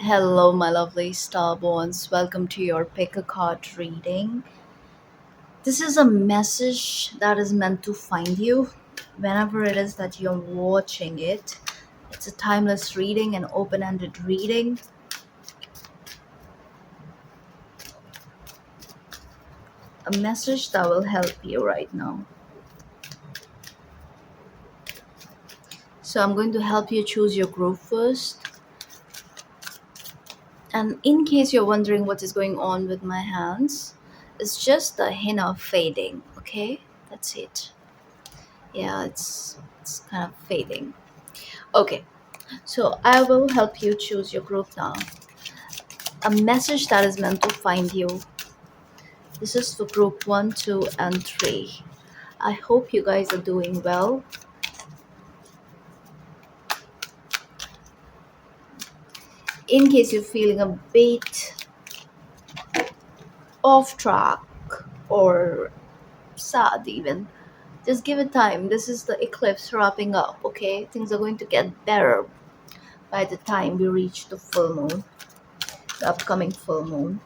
Hello, my lovely starborns. Welcome to your pick a card reading. This is a message that is meant to find you whenever it is that you're watching it. It's a timeless reading, an open ended reading, a message that will help you right now. So, I'm going to help you choose your group first. And in case you're wondering what is going on with my hands, it's just the henna fading, okay? That's it. Yeah, it's kind of fading. Okay, so I will help you choose your group now. A message that is meant to find you. This is for group 1, 2, and 3. I hope you guys are doing well. In case you're feeling a bit off track or sad, even, just give it time. This is the eclipse wrapping up, okay? Things are going to get better by the time we reach the full moon, the upcoming full moon.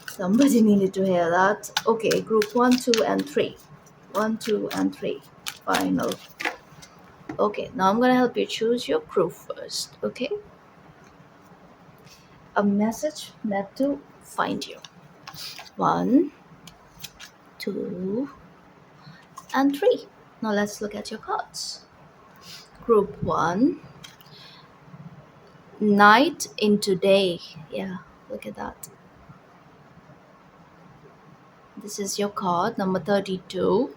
Somebody needed to hear that. Okay, group 1, 2, and 3. 1, 2, and 3. Final. Okay, now I'm gonna help you choose your group first. Okay, a message meant to find you. 1, 2, and 3. Now let's look at your cards. Group 1, night into day. Yeah, look at that. This is your card number 32.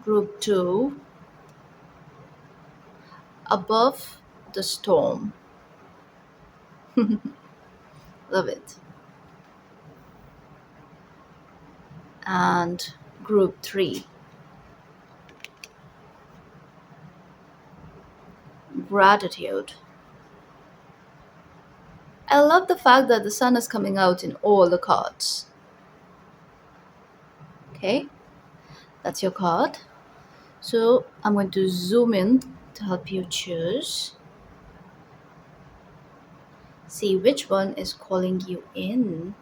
Group 2, above the storm. Love it. And group 3, gratitude. I love the fact that the sun is coming out in all the cards. Okay, that's your card. So I'm going to zoom in to help you choose. See which one is calling you in.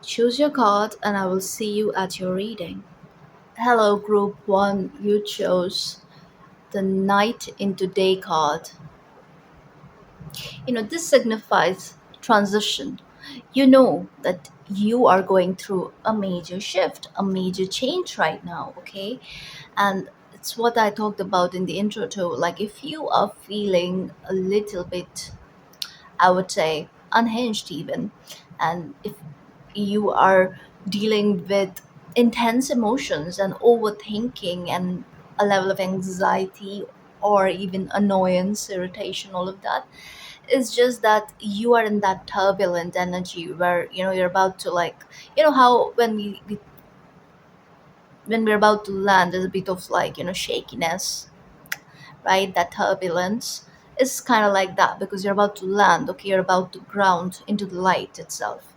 Choose your card and I will see you at your reading. Hello, group 1. You chose the night into day card. This signifies transition. You know that you are going through a major shift, a major change right now, okay? And it's what I talked about in the intro too. Like, if you are feeling a little bit, I would say, unhinged even, and if you are dealing with intense emotions and overthinking and a level of anxiety or even annoyance, irritation, all of that, it's just that you are in that turbulent energy where you're about to, like, how when we're about to land, there's a bit of, like, shakiness, right? That turbulence is kind of like that because you're about to land, okay? You're about to ground into the light itself.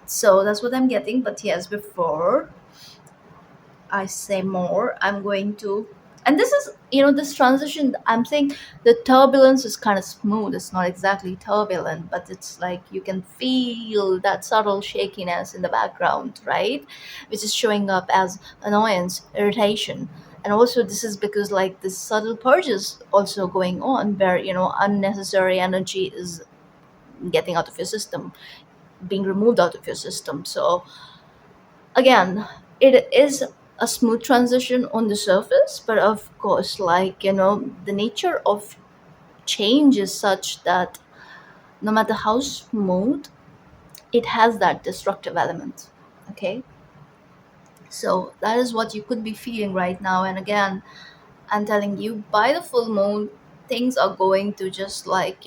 So that's what I'm getting. But yes, before I say more, I'm going to, and this is, this transition, I'm saying the turbulence is kind of smooth. It's not exactly turbulent, but it's like you can feel that subtle shakiness in the background, right? Which is showing up as annoyance, irritation. And also, this is because, like, this subtle purge is also going on where, unnecessary energy is getting out of your system, being removed out of your system. So, again, it is a smooth transition on the surface, but of course, like, the nature of change is such that no matter how smooth, it has that destructive element. Okay, so that is what you could be feeling right now. And again, I'm telling you, by the full moon, things are going to just, like,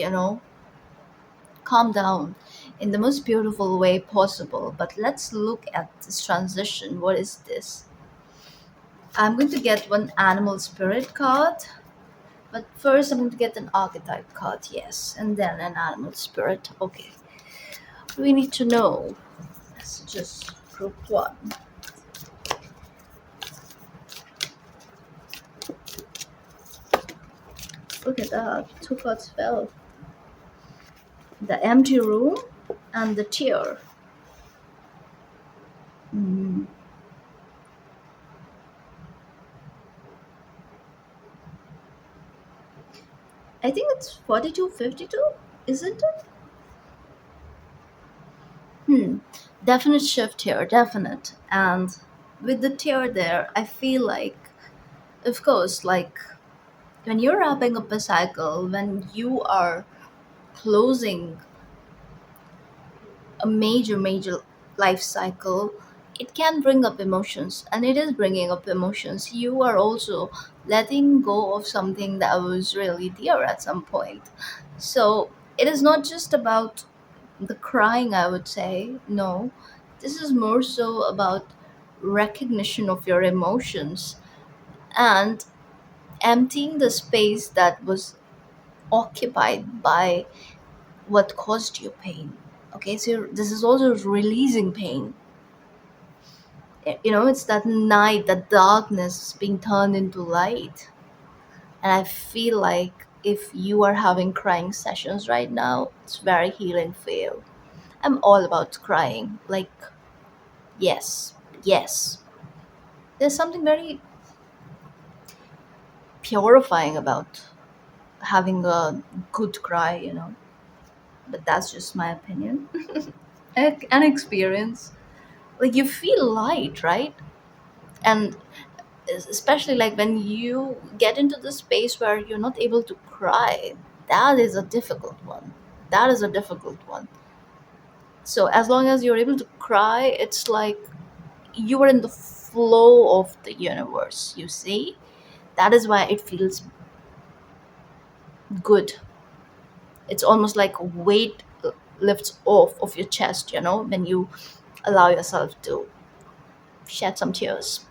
calm down in the most beautiful way possible. But let's look at this transition. What is this? I'm going to get one animal spirit card, but first I'm going to get an archetype card, yes, and then an animal spirit. Okay, we need to know. Let's just group 1. the two cards fell: the empty room and the tear. Mm. I think it's 42-52, isn't it? Hmm. Definite shift here, definite. And with the tear there, I feel like, of course, like when you're wrapping up a cycle, when you are closing a major life cycle, it can bring up emotions, and it is bringing up emotions. You are also letting go of something that was really dear at some point. So it is not just about the crying, I would say. No, this is more so about recognition of your emotions and emptying the space that was occupied by what caused you pain. Okay, so this is also releasing pain. It's that night, that darkness being turned into light. And I feel like if you are having crying sessions right now, it's very healing for you. I'm all about crying. Like, yes, yes. There's something very purifying about having a good cry. But that's just my opinion. An experience. Like, you feel light, right? And especially like when you get into the space where you're not able to cry, that is a difficult one. That is a difficult one. So as long as you're able to cry, it's like you are in the flow of the universe, you see. That is why it feels good. It's almost like a weight lifts off of your chest, when you allow yourself to shed some tears.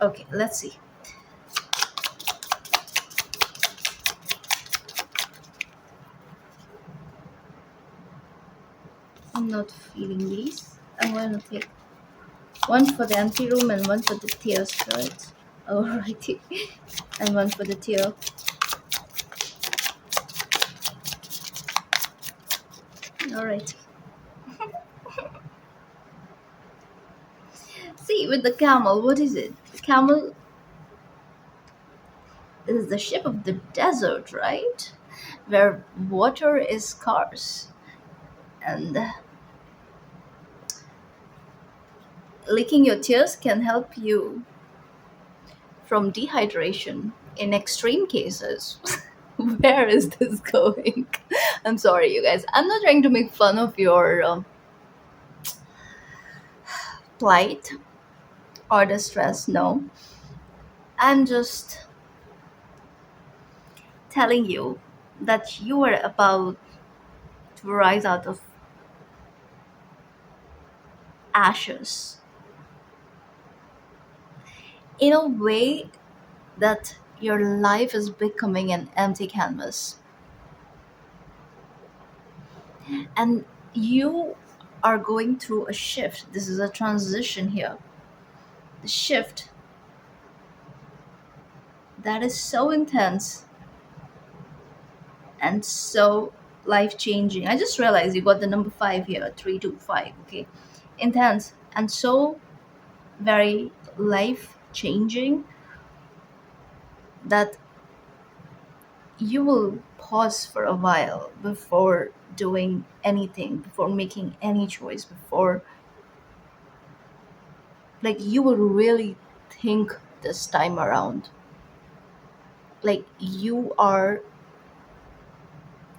Okay, let's see. I'm not feeling these. I'm going to take one for the empty room and one for the tear spirit. Alrighty. And one for the tear. Alright. See, with the camel, what is it? The camel is the ship of the desert, right? Where water is scarce. And licking your tears can help you from dehydration in extreme cases. Where is this going? I'm sorry, you guys. I'm not trying to make fun of your plight or distress, no. I'm just telling you that you are about to rise out of ashes in a way that your life is becoming an empty canvas. And you are going through a shift. This is a transition here. The shift that is so intense and so life changing. I just realized you got the number five here, 325. Okay, intense and so very life changing that you will pause for a while before doing anything, before making any choice, before, like, you will really think this time around. Like, you are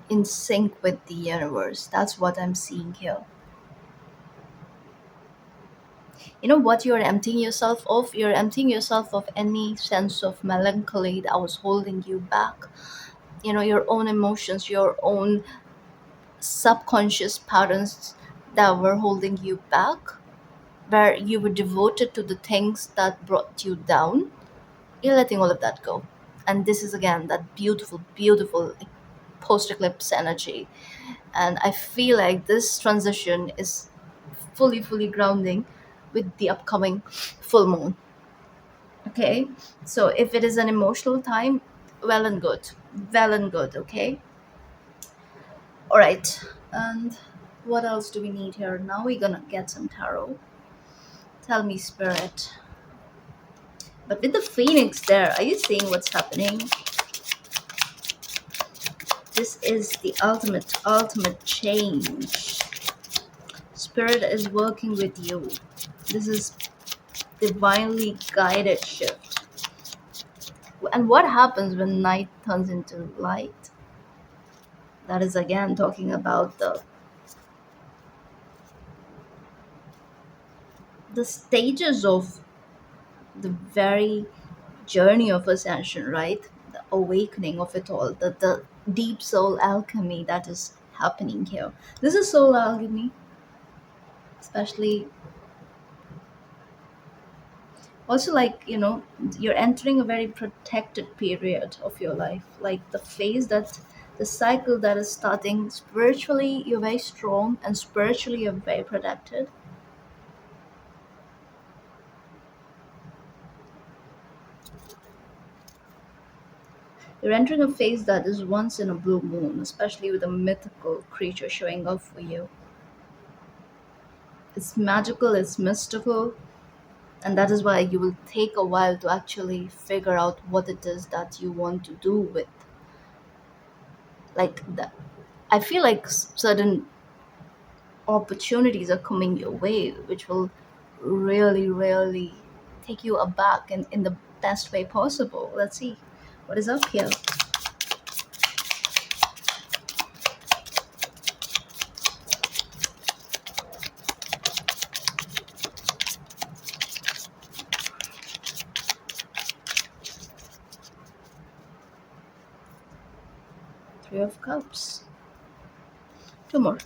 in sync with the universe. That's what I'm seeing here. You know what you're emptying yourself of? You're emptying yourself of any sense of melancholy that was holding you back. Your own emotions, your own subconscious patterns that were holding you back, where you were devoted to the things that brought you down. You're letting all of that go. And this is again that beautiful post eclipse energy. And I feel like this transition is fully grounding with the upcoming full moon. Okay, so if it is an emotional time, well and good, well and good. Okay, all right. And what else do we need here? Now we're gonna get some tarot. Tell me, spirit. But with the phoenix there, are you seeing what's happening? This is the ultimate change. Spirit is working with you. This is divinely guided shift. And what happens when night turns into light? That is again talking about the stages of the very journey of ascension, right? The awakening of it all, the deep soul alchemy that is happening here. This is soul alchemy, especially also, like, you're entering a very protected period of your life, like the phase that the cycle that is starting. Spiritually you're very strong, and spiritually you're very protected. You're entering a phase that is once in a blue moon, especially with a mythical creature showing up for you. It's magical, it's mystical, and that is why you will take a while to actually figure out what it is that you want to do with, like, the I feel like certain opportunities are coming your way, which will really, really take you aback in the best way possible. Let's see what is up here. Three of Cups. Two more.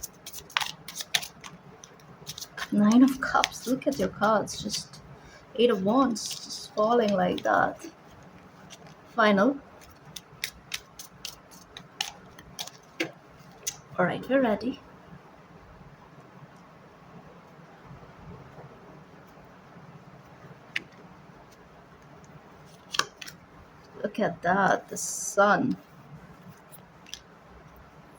Nine of Cups. Look at your cards. Just Eight of Wands. Just falling like that. Final. All right, we're ready. Look at that. The Sun.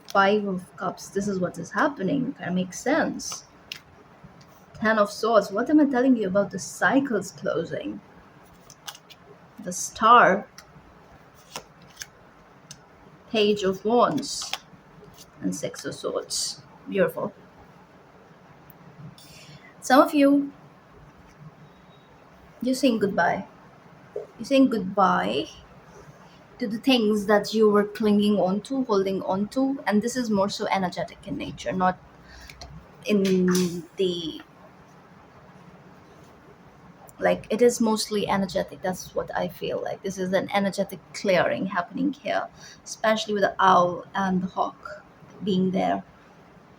Five of Cups. This is what is happening. Kind of makes sense. Ten of Swords. What am I telling you about the cycles closing? The Star. Page of Wands. And Six of Swords. Beautiful. Some of you, you're saying goodbye. You're saying goodbye to the things that you were clinging on to, holding on to, and this is more so energetic in nature, not in the, like, it is mostly energetic. That's what I feel like. This is an energetic clearing happening here, especially with the owl and the hawk being there,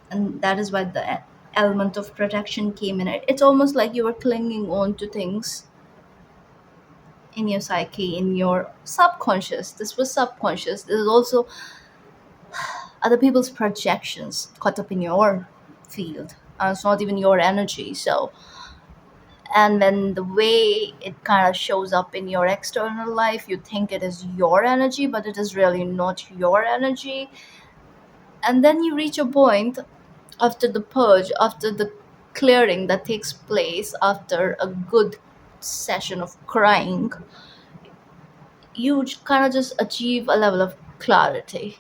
and that is why the element of protection came in it. It's almost like you were clinging on to things in your psyche, in your subconscious. This was subconscious. This is also other people's projections caught up in your field. It's not even your energy. So, and when the way it kind of shows up in your external life, you think it is your energy, but it is really not your energy. And then you reach a point after the purge, after the clearing that takes place, after a good session of crying, you kind of just achieve a level of clarity.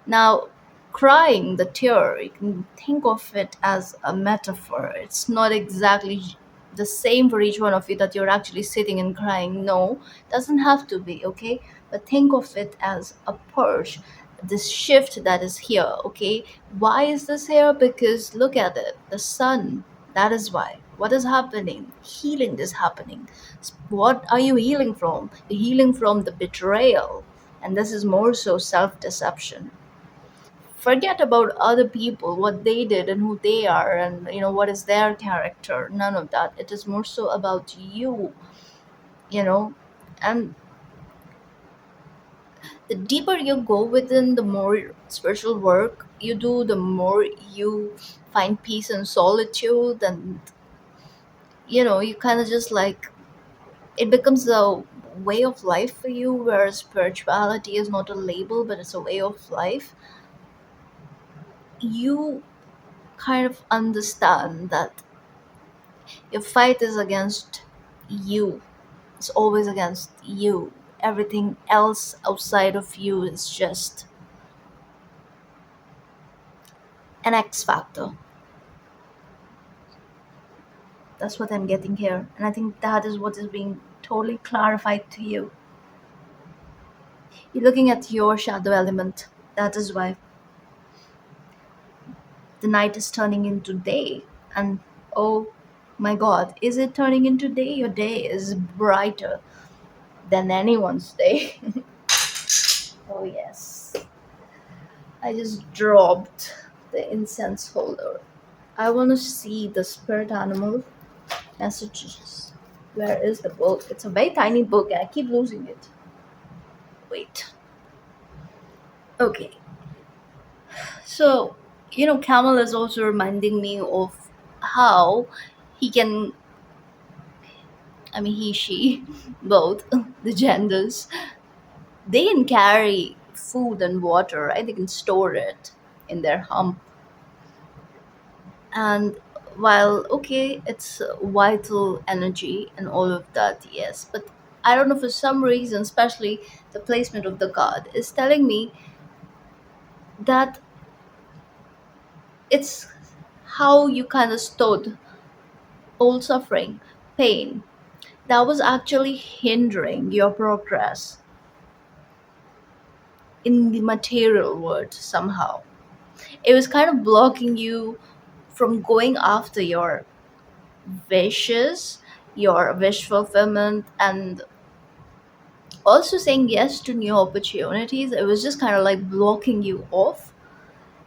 Now, crying, the tear, you can think of it as a metaphor. It's not exactly the same for each one of you that you're actually sitting and crying. No, it doesn't have to be, okay? But think of it as a purge, this shift that is here, okay? Why is this here? Because look at it, the sun. That is why. What is happening? Healing is happening. What are you healing from? You're healing from the betrayal. And this is more so self deception. Forget about other people, what they did and who they are, and what is their character. None of that. It is more so about you you know and the deeper you go within, the more spiritual work you do, the more you find peace and solitude. And you kind of just like, it becomes a way of life for you, where spirituality is not a label but it's a way of life. You kind of understand that your fight is against you. It's always against you. Everything else outside of you is just an X factor. That's what I'm getting here. And I think that is what is being totally clarified to you. You're looking at your shadow element. That is why the night is turning into day. And oh my god, is it turning into day? Your day is brighter than anyone's day. Oh, yes. I just dropped the incense holder. I want to see the spirit animal messages. Where is the book? It's a very tiny book and I keep losing it. Wait. Okay. So, Camel is also reminding me of how he can, I mean, he, she, both, the genders, they can carry food and water, right? They can store it in their hump. And while, okay, it's vital energy and all of that, yes, but I don't know, for some reason, especially the placement of the card is telling me that it's how you kind of stood all suffering, pain, that was actually hindering your progress in the material world somehow. It was kind of blocking you from going after your wishes, your wish fulfillment, and also saying yes to new opportunities. It was just kind of like blocking you off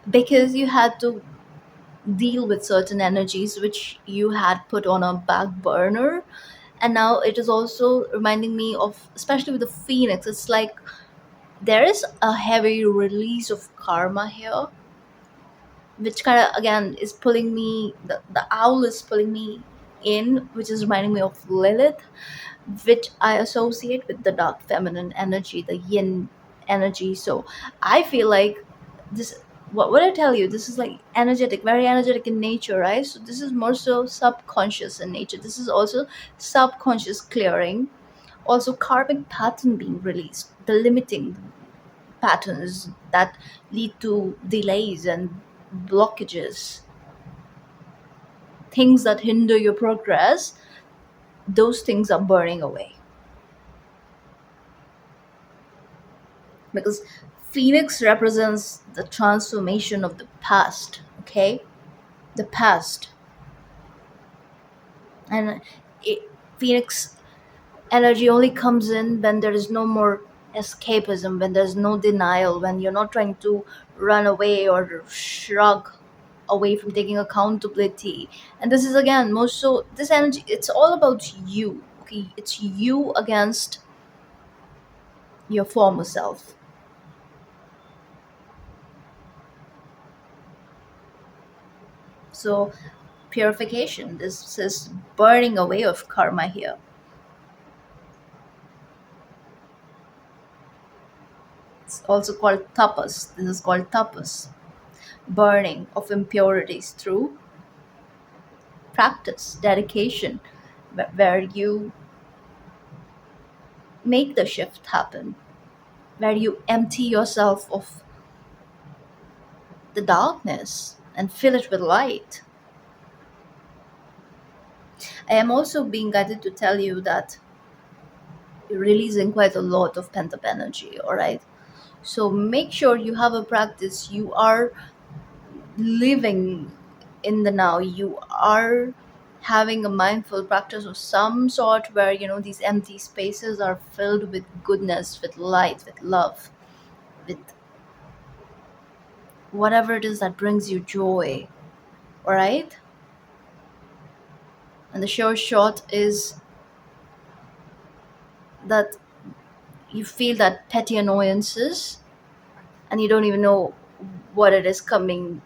because you had to deal with certain energies which you had put on a back burner. And now it is also reminding me of, especially with the phoenix, it's like there is a heavy release of karma here, which kind of again is pulling me, the owl is pulling me in, which is reminding me of Lilith, which I associate with the dark feminine energy, the yin energy. So I feel like this, what would I tell you? This is like energetic, very energetic in nature, right? So this is more so subconscious in nature. This is also subconscious clearing, also karmic pattern being released, the limiting patterns that lead to delays and blockages, things that hinder your progress, those things are burning away. Because Phoenix represents the transformation of the past, okay? The past. And it, Phoenix energy only comes in when there is no more escapism, when there's no denial, when you're not trying to run away or shrug away from taking accountability. And this is again most so this energy, it's all about you. Okay, it's you against your former self. So purification, this is burning away of karma here. It's also called tapas. This is called tapas, burning of impurities through practice, dedication, where you make the shift happen, where you empty yourself of the darkness and fill it with light. I am also being guided to tell you that you're releasing quite a lot of pent up energy, all right? So make sure you have a practice. You are living in the now. You are having a mindful practice of some sort where, these empty spaces are filled with goodness, with light, with love, with whatever it is that brings you joy, all right? And the sure shot is that you feel that petty annoyances and you don't even know what it is coming,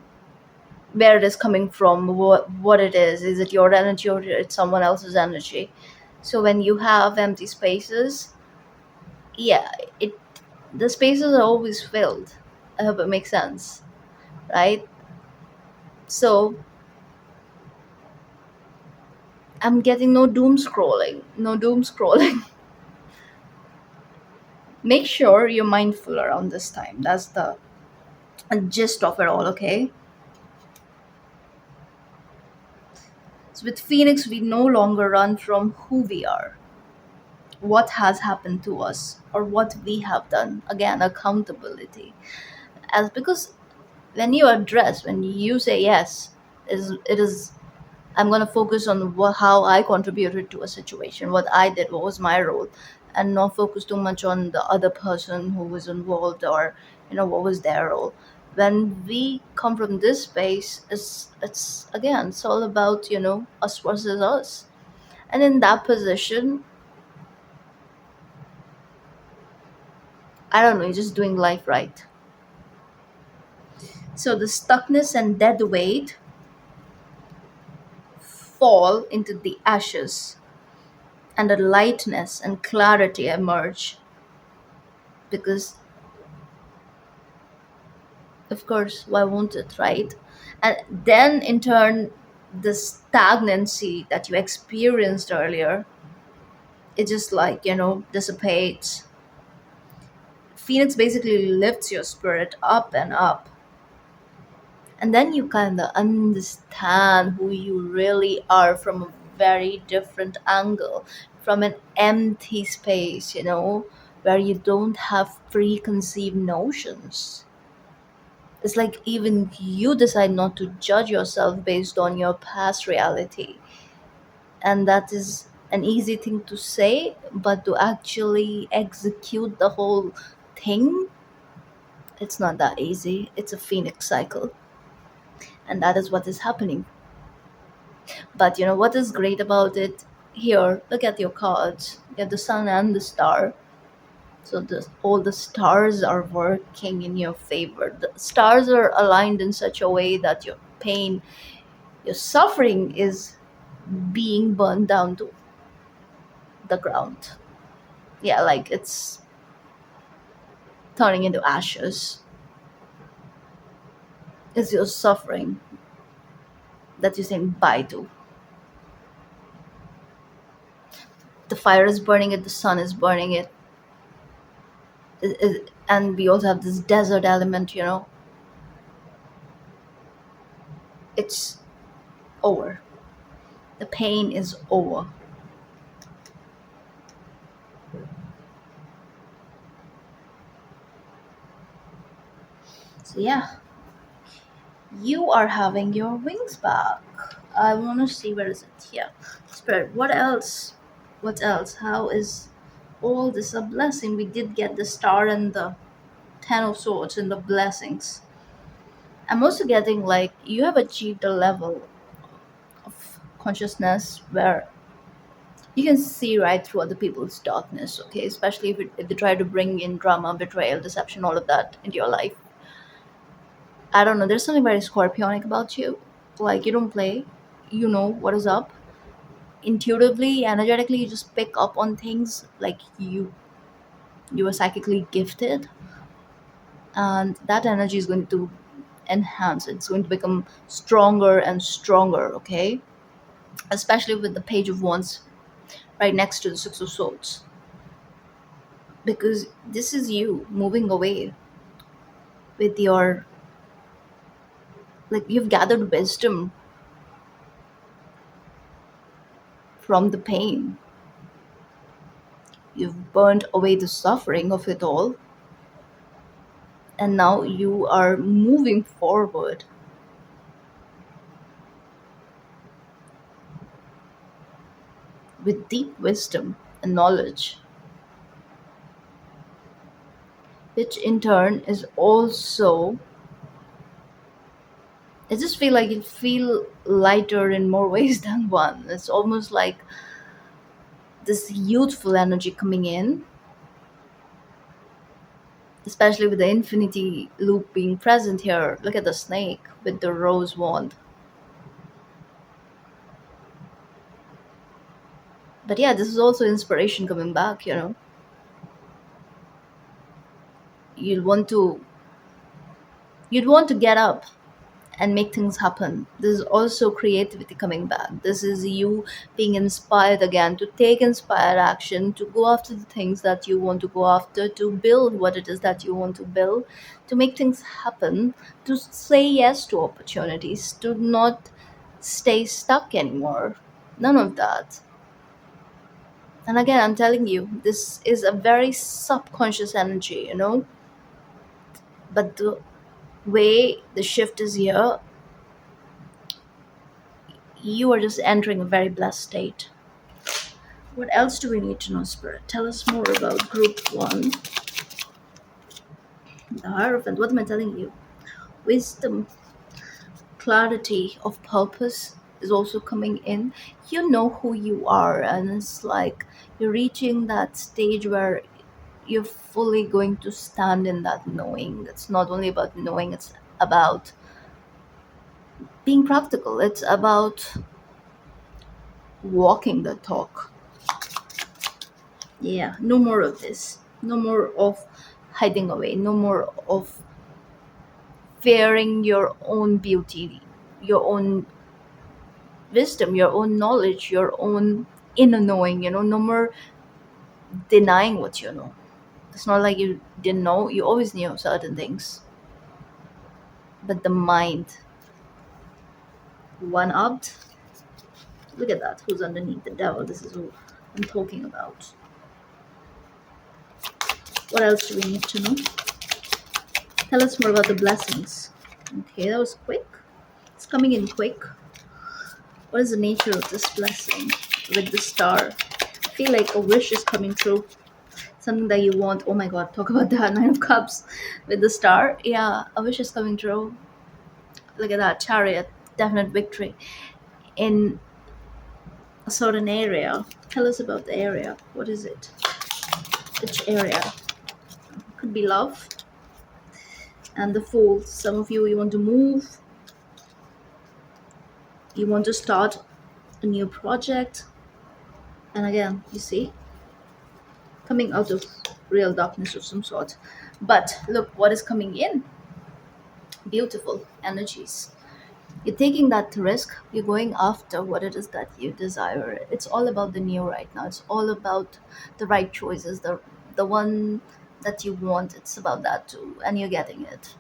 where it is coming from, what it is it your energy or it's someone else's energy. So when you have empty spaces, yeah, it the spaces are always filled. I hope it makes sense, right? So I'm getting no doom scrolling, no doom scrolling. Make sure you're mindful around this time. That's the gist of it all, okay? So with Phoenix, we no longer run from who we are, what has happened to us, or what we have done. Again, accountability. As because when you address, when you say yes, it is I'm going to focus on how I contributed to a situation, what I did, what was my role, and not focus too much on the other person who was involved, or what was their role. When we come from this space, it's again, it's all about us versus us. And in that position, I don't know, you're just doing life right. So the stuckness and dead weight fall into the ashes, and the lightness and clarity emerge, because of course, why won't it, right? And then in turn, the stagnancy that you experienced earlier, it just like dissipates. Phoenix basically lifts your spirit up and up, and then you kind of understand who you really are from a very different angle, from an empty space, where you don't have preconceived notions. It's like even you decide not to judge yourself based on your past reality. And that is an easy thing to say, but to actually execute the whole thing, it's not that easy. It's a phoenix cycle. And that is what is happening. But what is great about it? Here, look at your cards. You have the sun and the star. So all the stars are working in your favor. The stars are aligned in such a way that your suffering is being burned down to the ground. Yeah, like it's turning into ashes. It's your suffering that you're saying bye to. The fire is burning it, the sun is burning it. And we also have this desert element. It's over. The pain is over. So, yeah, you are having your wings back. I want to see, where is it? Yeah. Spirit, what else? What else? How is all this a blessing? We did get the star and the Ten of Swords and the blessings. I'm also getting like you have achieved a level of consciousness where you can see right through other people's darkness, okay? Especially if they try to bring in drama, betrayal, deception, all of that into your life. I don't know, there's something very scorpionic about you. Like you don't play, you know what is up. Intuitively, energetically, you just pick up on things like you are psychically gifted, and that energy is going to enhance. It's going to become stronger and stronger, okay? Especially with the Page of Wands right next to the Six of Swords. Because this is you moving away with your, like, you've gathered wisdom from the pain. You've burnt away the suffering of it all. And now you are moving forward with deep wisdom and knowledge, which in turn is also, I just feel like it feel lighter in more ways than one. It's almost like this youthful energy coming in, especially with the infinity loop being present here. Look at the snake with the rose wand. But yeah, this is also inspiration coming back, you know. You'll want to you'd want to get up and make things happen. This is also creativity coming back. This is you being inspired again to take inspired action, to go after the things that you want to go after, to build what it is that you want to build, to make things happen, to say yes to opportunities, to not stay stuck anymore. None of that. And again, I'm telling you, this is a very subconscious energy, you know. But the way the shift is here, you are just entering a very blessed state. What else do we need to know, Spirit? Tell us more about Group 1, the Hierophant. What am I telling you? Wisdom, clarity of purpose is also coming in. You know who you are, and it's like you're reaching that stage where you're fully going to stand in that knowing. It's not only about knowing, it's about being practical, it's about walking the talk. Yeah, no more of this. No more of hiding away. No more of fearing your own beauty, your own wisdom, your own knowledge, your own inner knowing, you know, no more denying what you know. It's not like you didn't know, you always knew certain things. But the mind, one upped, look at that, who's underneath the devil. This is who I'm talking about. What else do we need to know? Tell us more about the blessings. Okay, that was quick. It's coming in quick. What is the nature of this blessing with the star? I feel like a wish is coming true. Something that you want. Oh my god, talk about that. Nine of Cups with the star. Yeah, a wish is coming true. Look at that. Chariot. Definite victory in a certain area. Tell us about the area. What is it? Which area? Could be love. And the Fool. Some of you want to move. You want to start a new project. And again, you see, coming out of real darkness of some sort. But look what is coming in. Beautiful energies. You're taking that risk, you're going after what it is that you desire. It's all about the new right now. It's all about the right choices, the one that you want. It's about that too. And you're getting it.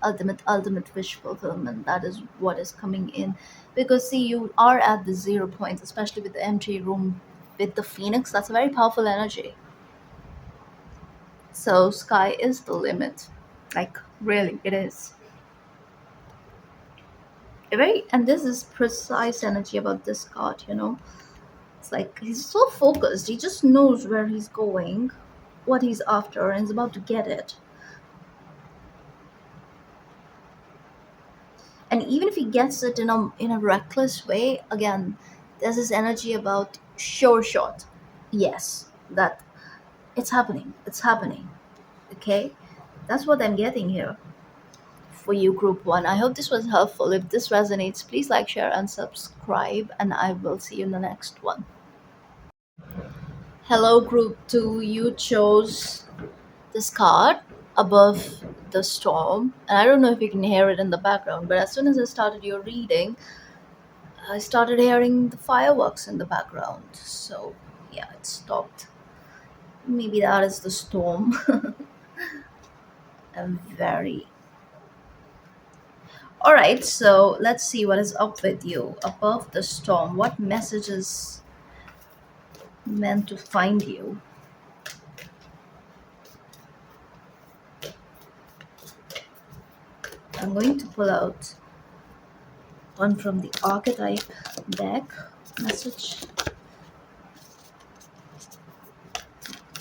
Ultimate wish fulfillment. That is what is coming in. Because see, you are at the 0 point, especially with the empty room with the phoenix. That's a very powerful energy. So sky is the limit. Like really it is. Very, and this is precise energy about this card, you know. It's like he's so focused, he just knows where he's going, what he's after, and he's about to get it. And even if he gets it in a reckless way, again, there's this energy about sure shot. Yes, that it's happening. Okay? That's what I'm getting here for you, Group 1. I hope this was helpful. If this resonates, please like, share, and subscribe, and I will see you in the next one. Hello, Group 2. You chose this card above the storm. And I don't know if you can hear it in the background, but as soon as I started your reading, I started hearing the fireworks in the background. So, yeah, it stopped. Maybe that is the storm. I'm very. Alright, so let's see what is up with you above the storm. What message is meant to find you? I'm going to pull out one from the archetype deck. Message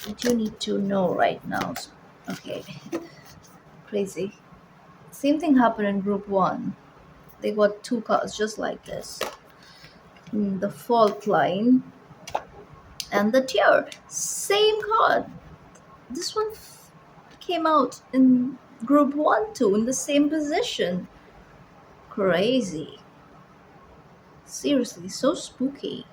that you need to know right now. Okay, crazy. Same thing happened in Group 1. They got two cards just like this. The fault line and the tear. Same card. This one came out in Group 1 too, in the same position. Crazy. Seriously, so spooky.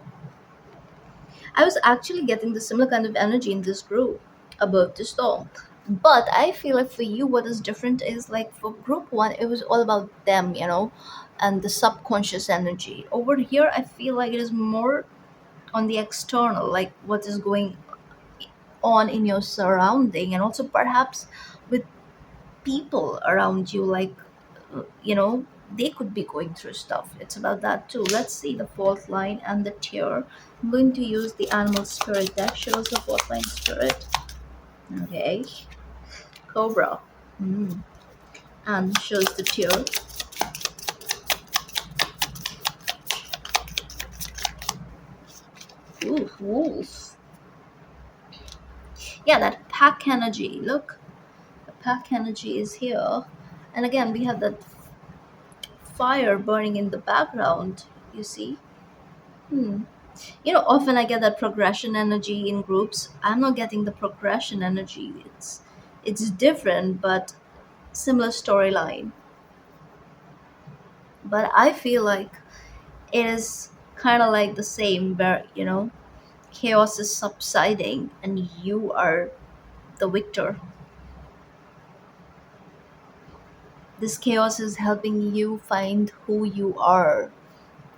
I was actually getting the similar kind of energy in this group about the storm. But I feel like for you, what is different is like for group one, it was all about them, and the subconscious energy. Over here, I feel like it is more on the external, like what is going on in your surrounding, and also perhaps with people around you, like, they could be going through stuff. It's about that too. Let's see the fault line and the tear. I'm going to use the animal spirit that shows the fault line spirit. Okay, cobra. Mm. And shows the tear. Ooh, wolf. Yeah, that pack energy. Look, the pack energy is here. And again, we have that fire burning in the background. You see? Hmm. Often I get that progression energy in groups. I'm not getting the progression energy. It's different, but similar storyline. But I feel like it is kind of like the same, where chaos is subsiding and you are the victor. This chaos is helping you find who you are.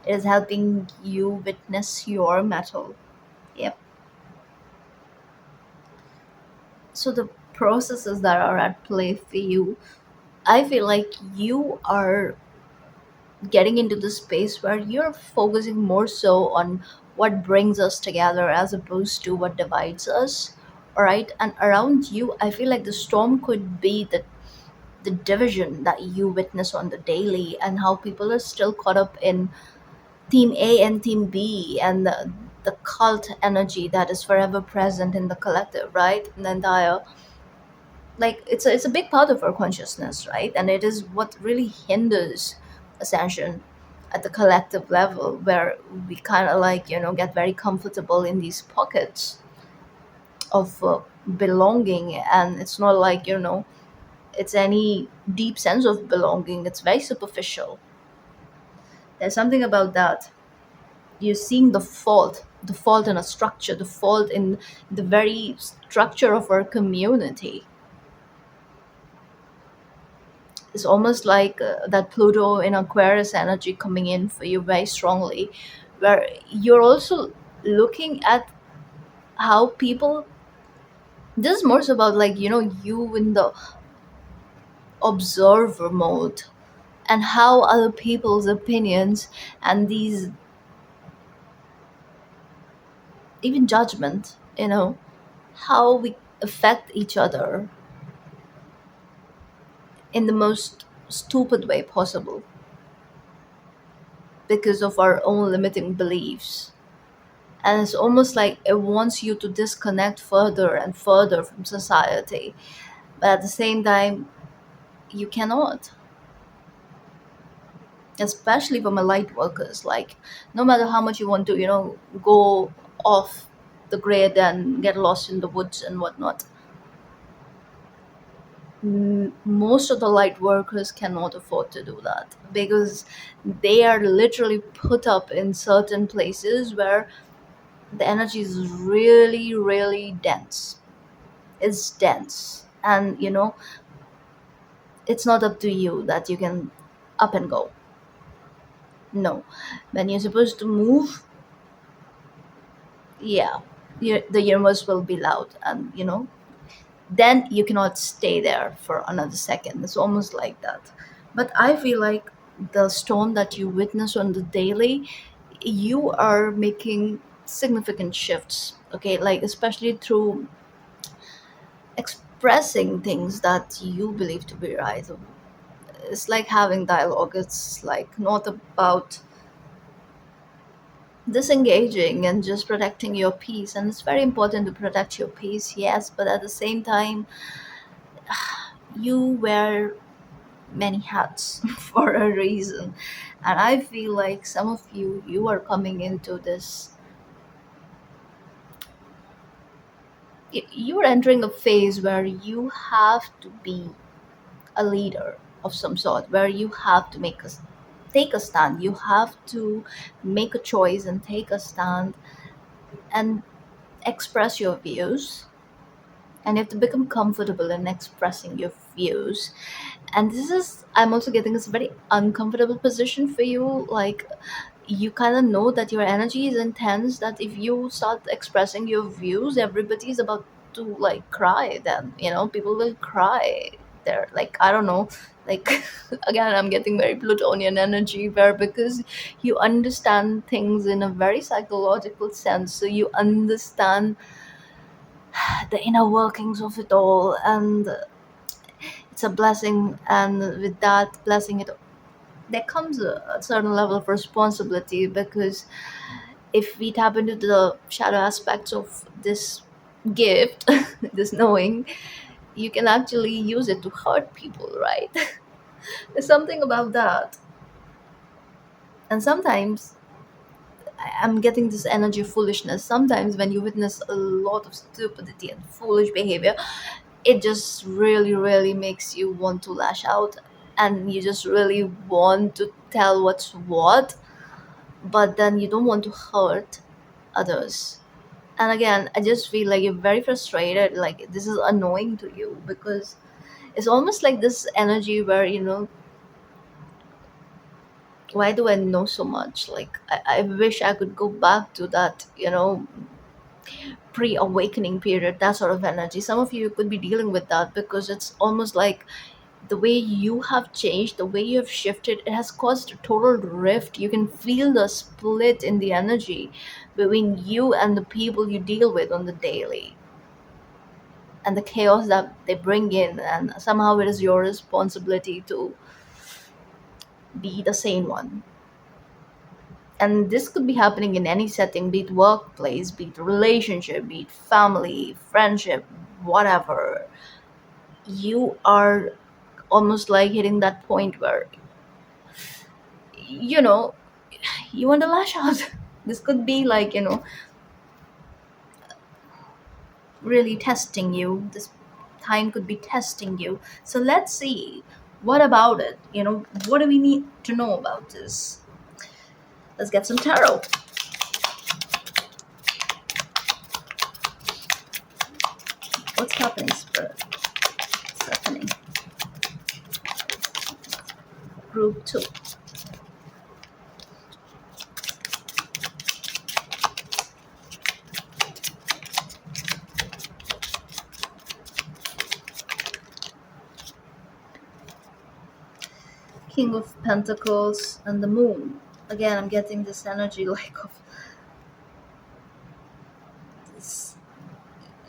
It is helping you witness your metal. Yep. So the processes that are at play for you, I feel like you are getting into the space where you're focusing more so on what brings us together as opposed to what divides us. All right. And around you, I feel like the storm could be the division that you witness on the daily, and how people are still caught up in team A and team B, and the cult energy that is forever present in the collective, right? And the entire, like, it's a big part of our consciousness, right? And it is what really hinders ascension at the collective level, where we kind of like get very comfortable in these pockets of belonging, and it's not like it's any deep sense of belonging. It's very superficial. There's something about that. You're seeing the fault in a structure, the fault in the very structure of our community. It's almost like that Pluto in Aquarius energy coming in for you very strongly, where you're also looking at how people. This is more so about, like, you in the observer mode, and how other people's opinions and these, even judgment, how we affect each other in the most stupid way possible because of our own limiting beliefs. And it's almost like it wants you to disconnect further and further from society, but at the same time you cannot, especially for my light workers. Like, no matter how much you want to go off the grid and get lost in the woods and whatnot, most of the light workers cannot afford to do that, because they are literally put up in certain places where the energy is really, really dense. It's dense, and it's not up to you that you can up and go. No, when you're supposed to move, yeah, the universe will be loud, and then you cannot stay there for another second. It's almost like that. But I feel like the storm that you witness on the daily, you are making significant shifts. Okay, like especially through expressing things that you believe to be right. It's like having dialogue. It's like not about disengaging and just protecting your peace. And it's very important to protect your peace, yes, but at the same time, you wear many hats for a reason. And I feel like some of you are coming into this, you're entering a phase where you have to be a leader of some sort, where you have to take a stand. You have to make a choice and take a stand and express your views, and you have to become comfortable in expressing your views. And this is, I'm also getting, this very uncomfortable position for you. Like, you kind of know that your energy is intense, that if you start expressing your views, everybody's about to like cry. Then, people will cry. They're like, I don't know, like, again, I'm getting very plutonian energy, where because you understand things in a very psychological sense, so you understand the inner workings of it all, and it's a blessing. And with that blessing, it there comes a certain level of responsibility, because if we tap into the shadow aspects of this gift, this knowing, you can actually use it to hurt people, right? There's something about that. And sometimes I'm getting this energy of foolishness. Sometimes when you witness a lot of stupidity and foolish behavior, it just really, really makes you want to lash out, and you just really want to tell what's what, but then you don't want to hurt others. And again, I just feel like you're very frustrated, like this is annoying to you, because it's almost like this energy where, why do I know so much? Like, I wish I could go back to that, pre-awakening period, that sort of energy. Some of you could be dealing with that, because it's almost like the way you have changed, the way you have shifted, it has caused a total rift. You can feel the split in the energy between you and the people you deal with on the daily, and the chaos that they bring in. And somehow it is your responsibility to be the sane one. And this could be happening in any setting, be it workplace, be it relationship, be it family, friendship, whatever. You are almost like hitting that point where, you know you want to lash out. This could be like, really testing you. This time could be testing you. So let's see, what about it? What do we need to know about this? Let's get some tarot. What's happening, Spirit? What's happening? Group 2. King of Pentacles and the Moon. Again, I'm getting this energy like of this.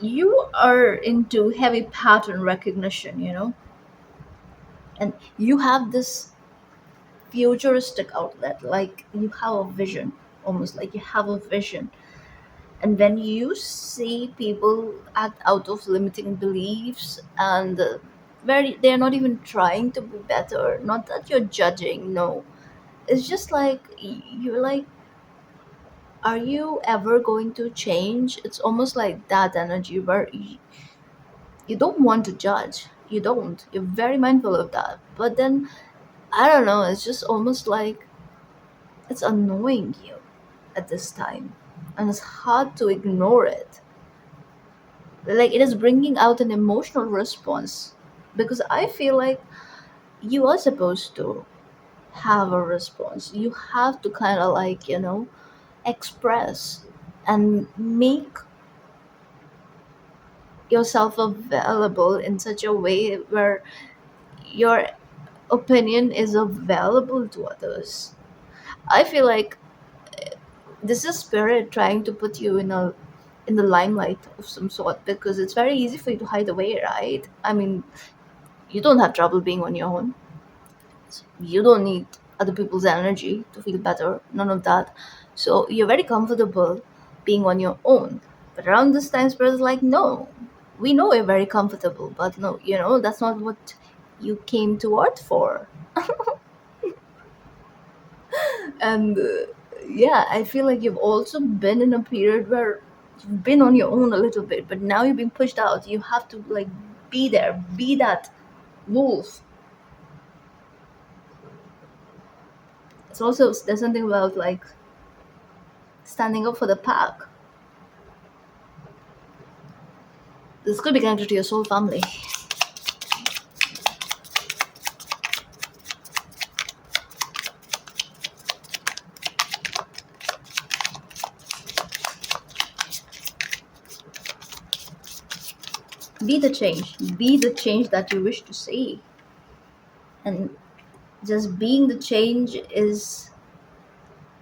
You are into heavy pattern recognition, and you have this futuristic outlet, like you have a vision, almost like you have a vision. And when you see people act out of limiting beliefs, and where they're not even trying to be better, not that you're judging, no, it's just like you're like, are you ever going to change? It's almost like that energy where you don't want to judge, you're very mindful of that, but then I don't know, it's just almost like it's annoying you at this time, and it's hard to ignore it. Like, it is bringing out an emotional response, because I feel like you are supposed to have a response. You have to kind of like, express and make yourself available in such a way where your opinion is available to others. I feel like this is spirit trying to put you in the limelight of some sort, because it's very easy for you to hide away, right? I mean, you don't have trouble being on your own. You don't need other people's energy to feel better, none of that. So you're very comfortable being on your own. But around this time, spirit is like, no, we know you're very comfortable, but no, that's not what you came to earth for. And yeah, I feel like you've also been in a period where you've been on your own a little bit, but now you're being pushed out. You have to like be there, be that wolf. It's also, there's something about like standing up for the pack. This could be connected to your soul family. Be the change. Be the change that you wish to see. And just being the change is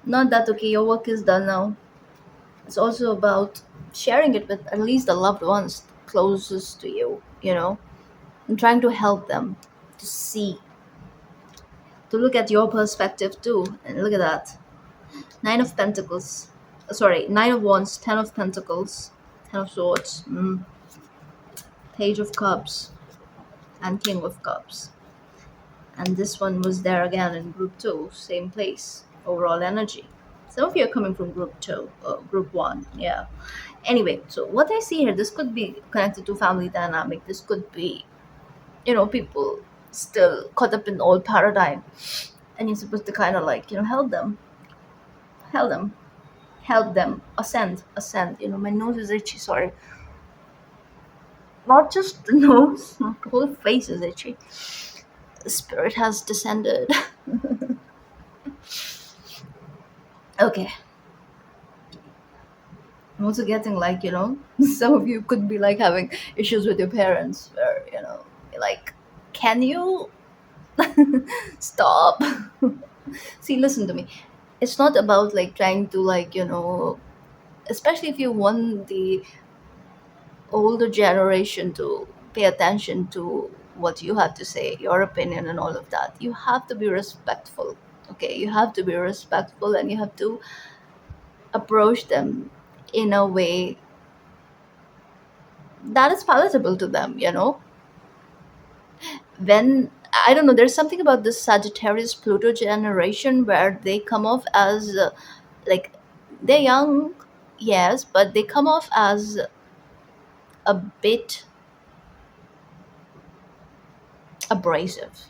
not that, okay, your work is done now. It's also about sharing it with at least the loved ones closest to you, and trying to help them to see, to look at your perspective too. And look at that. Nine of Pentacles. Sorry, Nine of Wands, Ten of Pentacles, Ten of Swords, Page of Cups, and King of Cups. And this one was there again in group two, same place, overall energy. Some of you are coming from group two, group one, yeah. Anyway, so what I see here, this could be connected to family dynamic. This could be, people still caught up in old paradigm, and you're supposed to kind of like, help them, help them ascend, ascend. My nose is itchy. Sorry, not just the nose, my whole face is itchy. The spirit has descended. Okay. I'm also getting like, some of you could be like having issues with your parents where, like, can you stop? See, listen to me. It's not about like trying to like, especially if you want the older generation to pay attention to what you have to say, your opinion and all of that. You have to be respectful. Okay, you have to be respectful and you have to approach them in a way that is palatable to them, when I don't know, there's something about this Sagittarius Pluto generation where they come off as like they're young, yes, but they come off as a bit abrasive.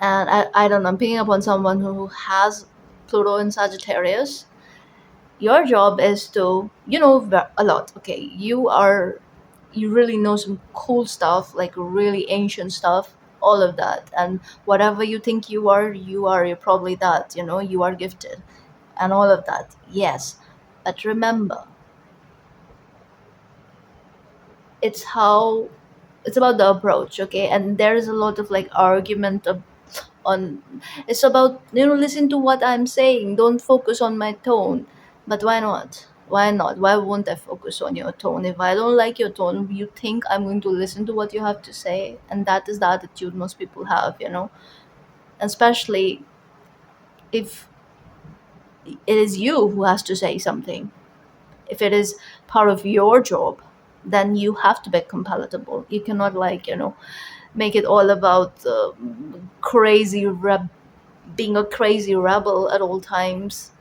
And I don't know, I'm picking up on someone who has Pluto in Sagittarius. Your job is to, a lot. Okay, you really know some cool stuff, like really ancient stuff, all of that. And whatever you think you're probably that, you are gifted and all of that. Yes. But remember, it's how it's about the approach, okay? And there is a lot of like argument on it's about, listen to what I'm saying, don't focus on my tone. But why not, why won't I focus on your tone? If I don't like your tone, you think I'm going to listen to what you have to say? And that is the attitude most people have, especially if it is you who has to say something. If it is part of your job, then you have to be compatible. You cannot like, make it all about crazy being a crazy rebel at all times.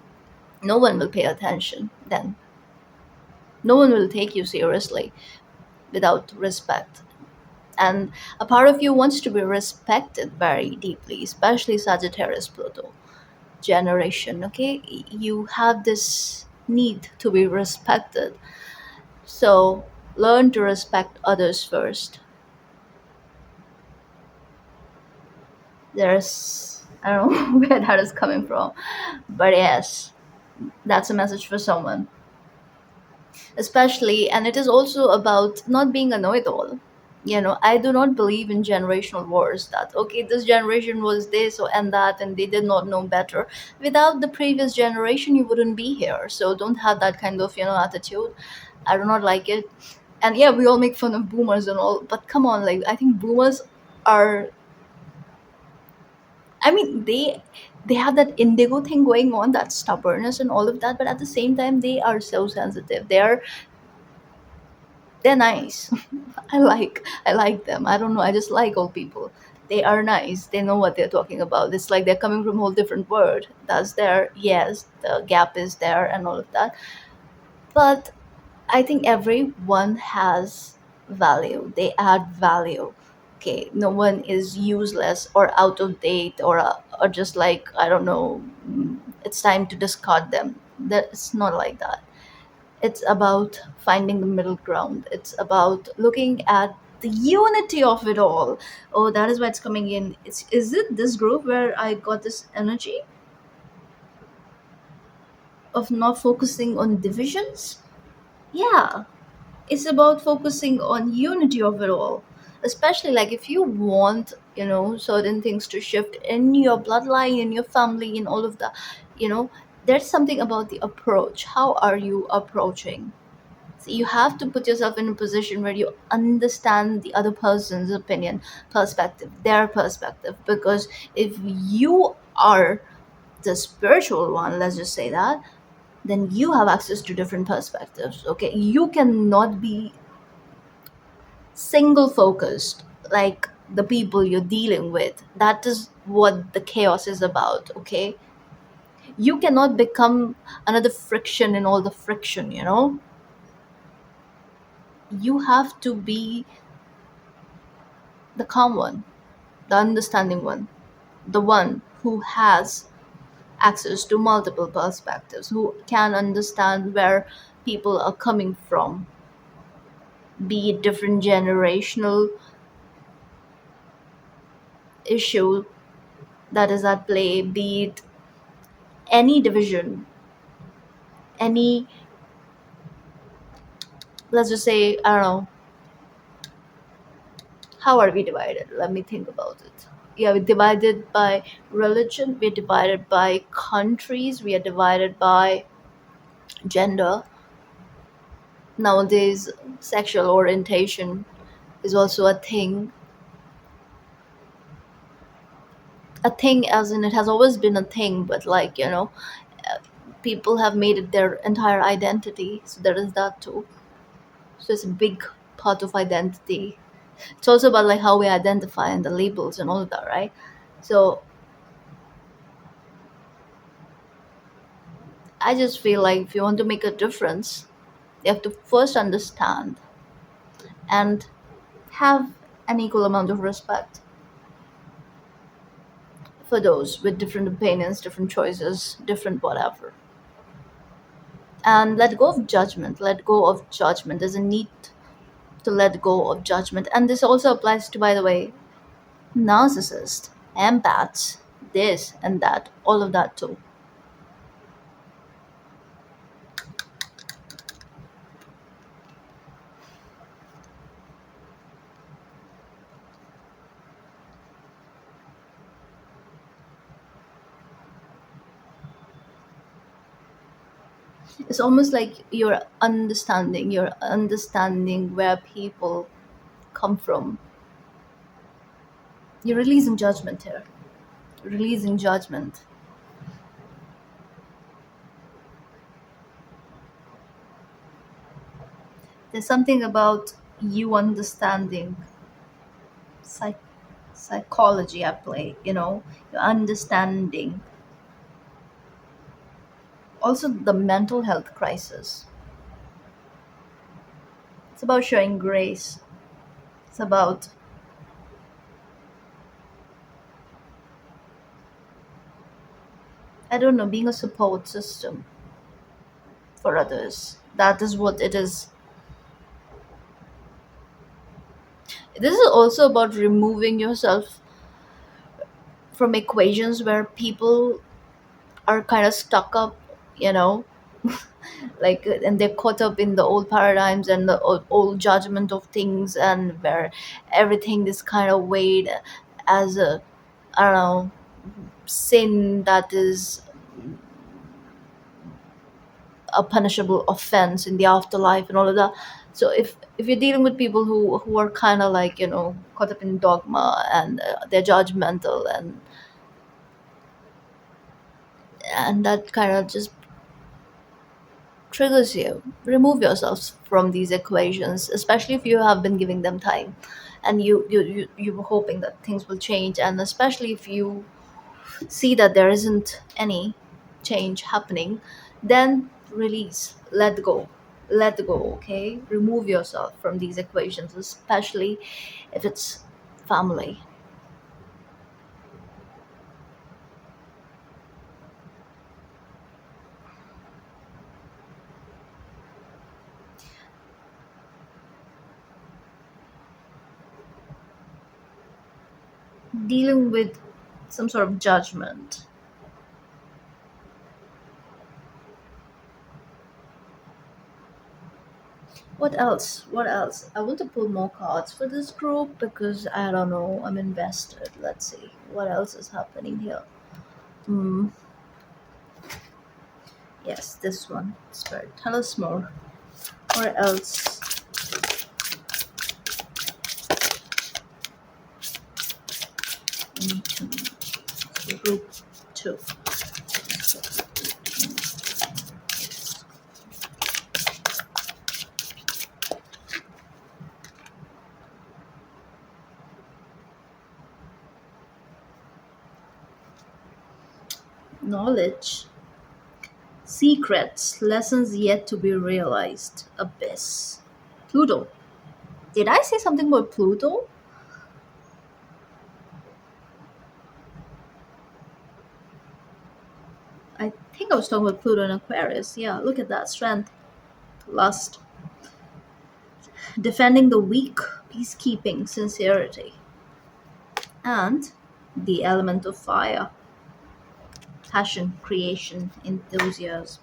No one will pay attention then. No one will take you seriously without respect. And a part of you wants to be respected very deeply, especially Sagittarius Pluto generation, okay? You have this need to be respected. So learn to respect others first. I don't know where that is coming from, but yes, that's a message for someone. Especially, and it is also about not being a know-it-all. I do not believe in generational wars, that okay, this generation was this and that and they did not know better. Without the previous generation you wouldn't be here, so don't have that kind of attitude. I do not like it. And yeah, we all make fun of boomers and all, but come on, like, I think boomers are, I mean, they have that indigo thing going on, that stubbornness and all of that, but at the same time they are so sensitive. They're nice. I like them. I don't know. I just like old people. They are nice. They know what they're talking about. It's like they're coming from a whole different world. That's there. Yes, the gap is there and all of that. But I think everyone has value. They add value. Okay, no one is useless or out of date or just like, I don't know. It's time to discard them. It's not like that. It's about finding the middle ground. It's about looking at the unity of it all. Oh, that is why it's coming in. Is it this group where I got this energy of not focusing on divisions? Yeah, it's about focusing on unity of it all. Especially like if you want, certain things to shift in your bloodline, in your family, in all of that, you know, there's something about the approach. How are you approaching? So you have to put yourself in a position where you understand the other person's opinion, perspective, their perspective. Because if you are the spiritual one, let's just say that, then you have access to different perspectives. Okay, you cannot be single focused like the people you're dealing with. That is what the chaos is about. Okay, you cannot become another friction in all the friction. You have to be the calm one, the understanding one, the one who has access to multiple perspectives, who can understand where people are coming from, be it different generational issue that is at play, be it any division, any, let's just say, I don't know, how are we divided? Let me think about it. Yeah, we're divided by religion, we're divided by countries, we are divided by gender. Nowadays, sexual orientation is also a thing as in it has always been a thing, but like, people have made it their entire identity, so there is that too. So it's a big part of identity. It's also about like how we identify and the labels and all of that, right? So I just feel like if you want to make a difference, you have to first understand and have an equal amount of respect for those with different opinions, different choices, different whatever. And let go of judgment. Let go of judgment. There's a need to let go of judgment. And this also applies to, by the way, narcissists, empaths, this and that, all of that too. It's almost like you're understanding where people come from. You're releasing judgment here. Releasing judgment. There's something about you understanding psych- psychology at play, you're understanding also the mental health crisis. It's about showing grace. It's about, I don't know, being a support system for others. That is what it is. This is also about removing yourself from equations where people are kind of stuck up, you know, like, and they're caught up in the old paradigms and the old judgment of things, and where everything is kind of weighed as a, I don't know, sin that is a punishable offense in the afterlife and all of that. So if you're dealing with people who are kind of like, caught up in dogma, and they're judgmental, and that kind of just triggers you, remove yourselves from these equations, especially if you have been giving them time, and you were hoping that things will change, and especially if you see that there isn't any change happening, then release, let go. Okay, remove yourself from these equations, especially if it's family. dealing with some sort of judgment. What else? What else? I want to pull more cards for this group because I don't know. I'm invested. Let's see what else is happening here. Hmm. Yes, this one. Spirit, tell us more. What else? Group two. Knowledge. Secrets. Lessons yet to be realized. Abyss. Pluto. Did I say something about Pluto? I think I was talking about Pluto and Aquarius. Yeah, look at that. Strength. Lust. Defending the weak. Peacekeeping. Sincerity. And the element of fire. Passion. Creation. Enthusiasm.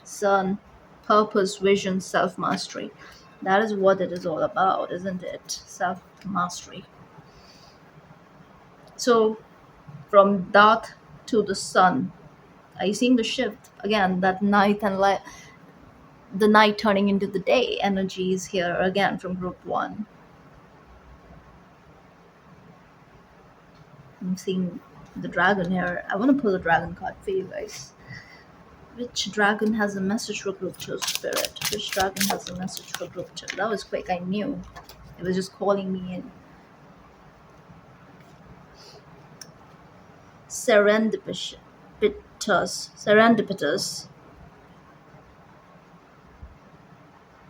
Sun. Purpose. Vision. Self mastery. That is what it is all about, isn't it? Self mastery. So, from dark to the sun, are you seeing the shift? Again, that night and light, the night turning into the day energy is here again from group one. I'm seeing the dragon here. I want to pull a dragon card for you guys. Which dragon has a message for group two, spirit? Which dragon has a message for group two? That was quick, I knew. It was just calling me in. Serendipitous. Serendipitous.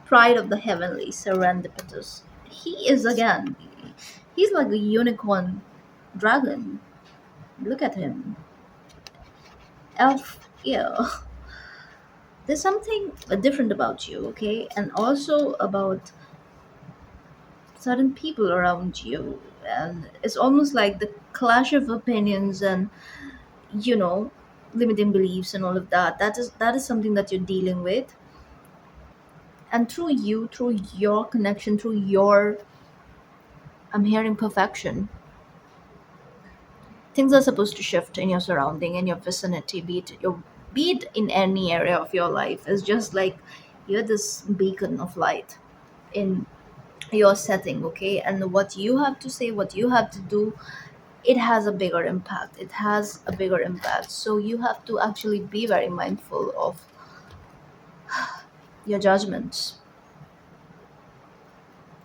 Pride of the heavenly, serendipitous. He is again, he's like a unicorn dragon. Look at him. Elf, yeah. There's something different about you, okay? And also about certain people around you. And it's almost like the clash of opinions and, you know, limiting beliefs and all of that. That is something that you're dealing with. And through your connection, through your, I'm hearing perfection. Things are supposed to shift in your surrounding, in your vicinity, be it in any area of your life. It's just like you're this beacon of light in your setting, okay? And what you have to say, what you have to do, it has a bigger impact. It has a bigger impact. So you have to actually be very mindful of your judgments,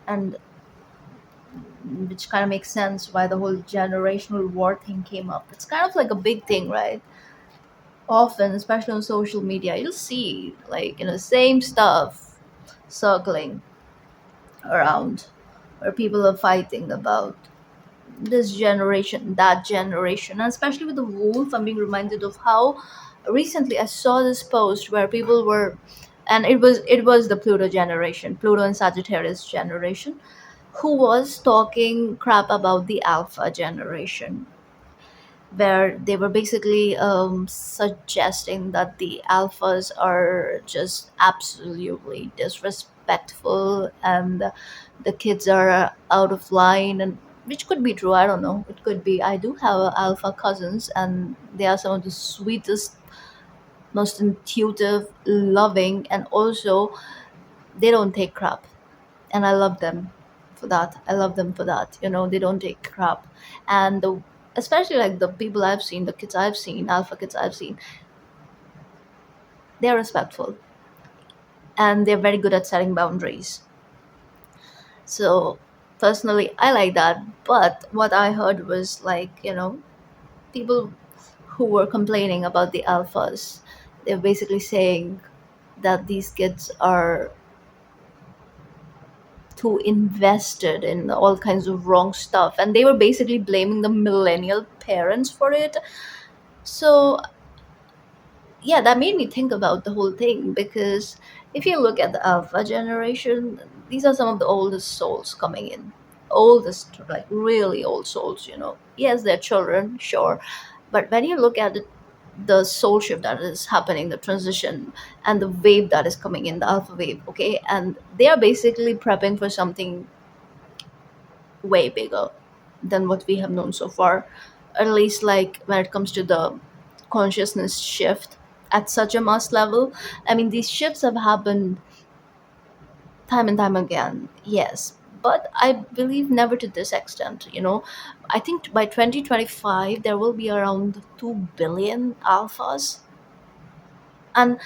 and which kind of makes sense why the whole generational war thing came up. It's kind of like a big thing, right? Often, especially on social media, you'll see like, same stuff circling around, where people are fighting about this generation, that generation. And especially with the wolf, I'm being reminded of how recently I saw this post where people were, and it was the Pluto generation, Pluto and Sagittarius generation, who was talking crap about the Alpha generation, where they were basically suggesting that the alphas are just absolutely disrespectful, and the kids are out of line, and which could be true. I don't know, it could be. I do have alpha cousins, and they are some of the sweetest, most intuitive, loving, and also they don't take crap, and I love them for that. I love them for that. They don't take crap, and especially like the people I've seen, the kids I've seen, alpha kids I've seen, they're respectful, and they're very good at setting boundaries. So personally, I like that. But what I heard was like, people who were complaining about the alphas, they're basically saying that these kids are too invested in all kinds of wrong stuff, and they were basically blaming the millennial parents for it. So yeah, that made me think about the whole thing, because if you look at the alpha generation, these are some of the oldest souls coming in. oldest, like really old souls, yes, they're children, sure, but when you look at it, the soul shift that is happening, the transition, and the wave that is coming in, the alpha wave, okay, and they are basically prepping for something way bigger than what we have known so far, at least like when it comes to the consciousness shift at such a mass level. I mean, these shifts have happened time and time again, yes, but I believe never to this extent. I think by 2025 there will be around 2 billion alphas, and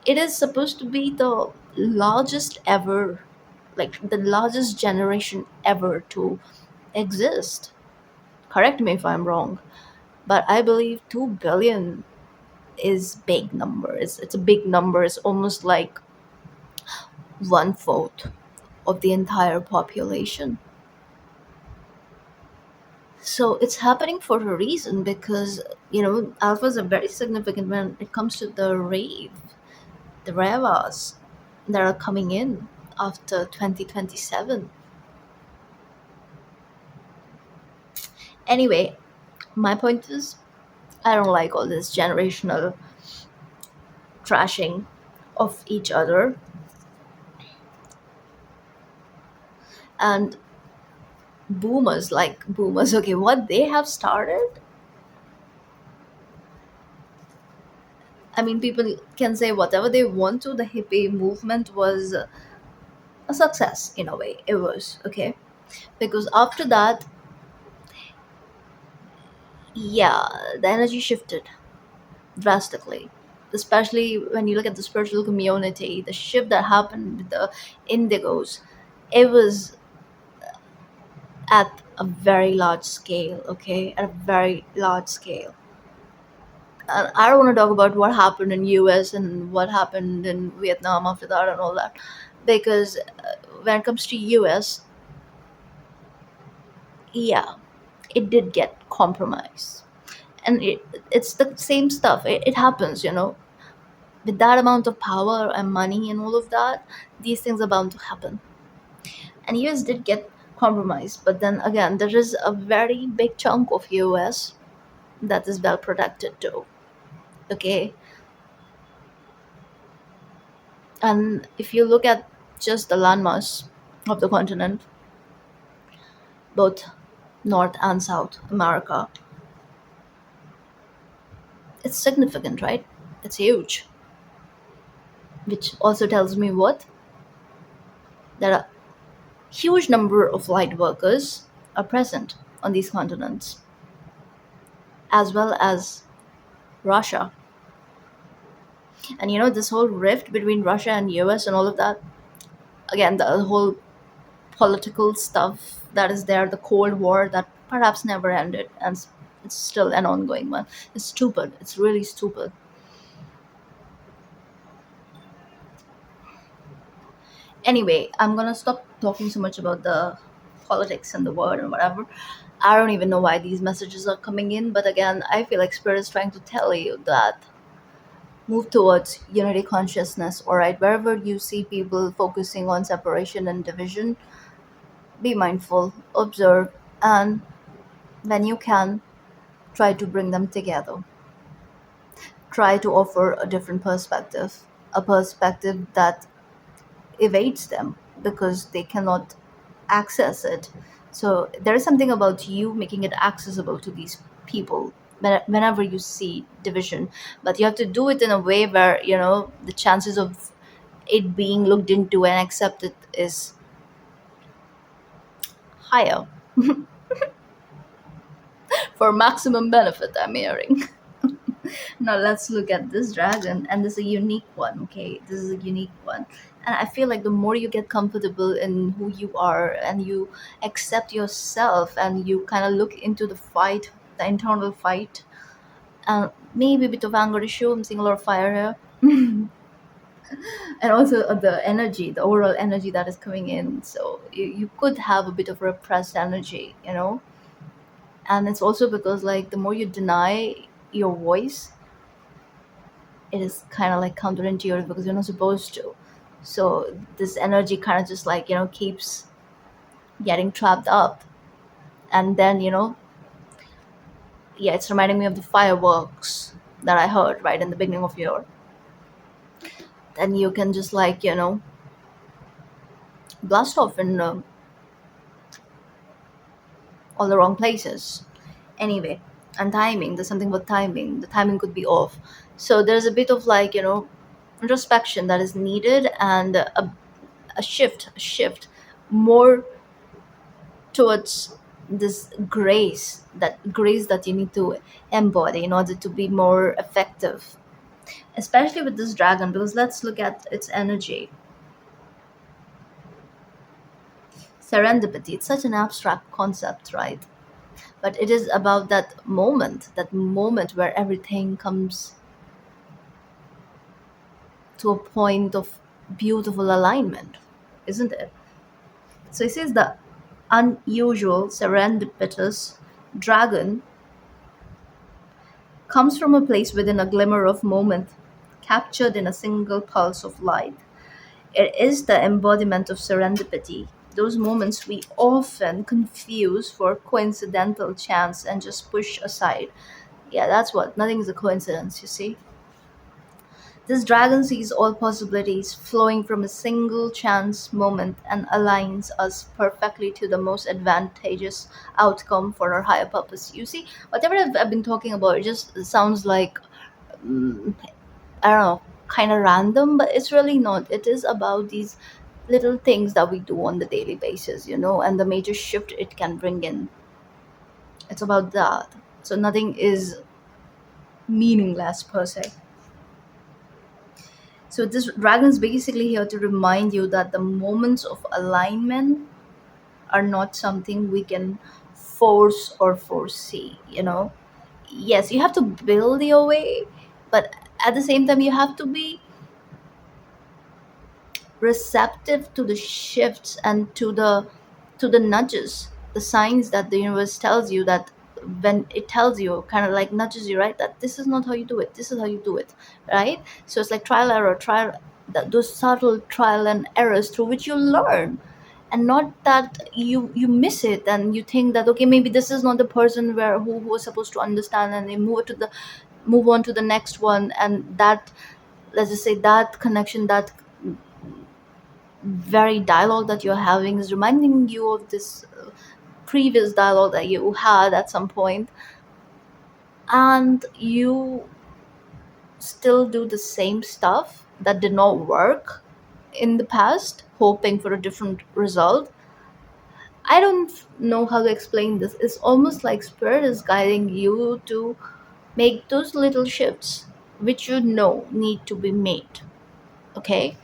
it is supposed to be the largest ever, like the largest generation ever to exist. Correct me if I'm wrong, but I believe 2 billion is big number. It's a big number. It's almost like one fourth of the entire population. So it's happening for a reason, because alphas are very significant when it comes to the revas that are coming in after 2027. Anyway, my point is, I don't like all this generational trashing of each other, and boomers, like boomers, okay, what they have started. I mean, people can say whatever they want to. The hippie movement was a success in a way. It was okay, because after that, yeah, the energy shifted drastically. Especially when you look at the spiritual community, the shift that happened with the indigos, it was at a very large scale. Okay, at a very large scale. And I don't want to talk about what happened in US and what happened in Vietnam after that and all that, because when it comes to US, yeah, it did get compromised, and it's the same stuff. It happens, with that amount of power and money and all of that. These things are bound to happen, and US did get compromised. But then again, there is a very big chunk of US that is well protected too. Okay, and if you look at just the landmass of the continent, both North and South America, it's significant, right? It's huge, which also tells me what? That a huge number of light workers are present on these continents, as well as Russia. And this whole rift between Russia and US and all of that, again, the whole political stuff that is there, the Cold War that perhaps never ended, and it's still an ongoing one. It's stupid. It's really stupid. Anyway, I'm gonna stop talking so much about the politics and the world and whatever. I don't even know why these messages are coming in, but again, I feel like Spirit is trying to tell you that move towards unity consciousness. All right, wherever you see people focusing on separation and division, be mindful, observe, and when you can, try to bring them together. Try to offer a different perspective, a perspective that evades them because they cannot access it. So there is something about you making it accessible to these people whenever you see division, but you have to do it in a way where the chances of it being looked into and accepted is higher for maximum benefit, I'm hearing. Now let's look at this dragon, and this is a unique one. Okay, this is a unique one, and I feel like the more you get comfortable in who you are, and you accept yourself, and you kind of look into the fight, the internal fight, and maybe a bit of anger issue. I'm seeing a lot of fire here, and also the energy, the overall energy that is coming in. So you could have a bit of repressed energy. And it's also because like the more you deny your voice, it is kind of like counterintuitive because you're not supposed to. So this energy kind of just like keeps getting trapped up. And then, yeah, it's reminding me of the fireworks that I heard right in the beginning of your. Then you can just like, blast off in all the wrong places. Anyway, and timing, there's something about timing. The timing could be off. So there's a bit of like, introspection that is needed, and a shift more towards this grace that you need to embody in order to be more effective, especially with this dragon, because let's look at its energy. Serendipity, it's such an abstract concept, right? But it is about that moment where everything comes to a point of beautiful alignment, isn't it? So it says the unusual serendipitous dragon comes from a place within a glimmer of moment, captured in a single pulse of light. It is the embodiment of serendipity, those moments we often confuse for coincidental chance and just push aside. Yeah, that's what. Nothing is a coincidence, you see. This dragon sees all possibilities flowing from a single chance moment and aligns us perfectly to the most advantageous outcome for our higher purpose. You see, whatever I've been talking about, it just sounds like, I don't know, kind of random, but it's really not. It is about these little things that we do on the daily basis, and the major shift it can bring in. It's about that. So nothing is meaningless per se. So this dragon is basically here to remind you that the moments of alignment are not something we can force or foresee, Yes, you have to build your way, but at the same time you have to be receptive to the shifts and to the nudges, the signs that the universe tells you, that when it tells you, kind of like nudges you, right, that this is not how you do it, this is how you do it, right? So it's like trial error, trial, those subtle trial and errors through which you learn, and not that you miss it and you think that, okay, maybe this is not the person who was supposed to understand, and they move on to the next one, and that, let's just say, that connection, that very dialogue that you're having is reminding you of this previous dialogue that you had at some point, and you still do the same stuff that did not work in the past, hoping for a different result. I don't know how to explain this. It's almost like spirit is guiding you to make those little shifts which you know need to be made. Okay?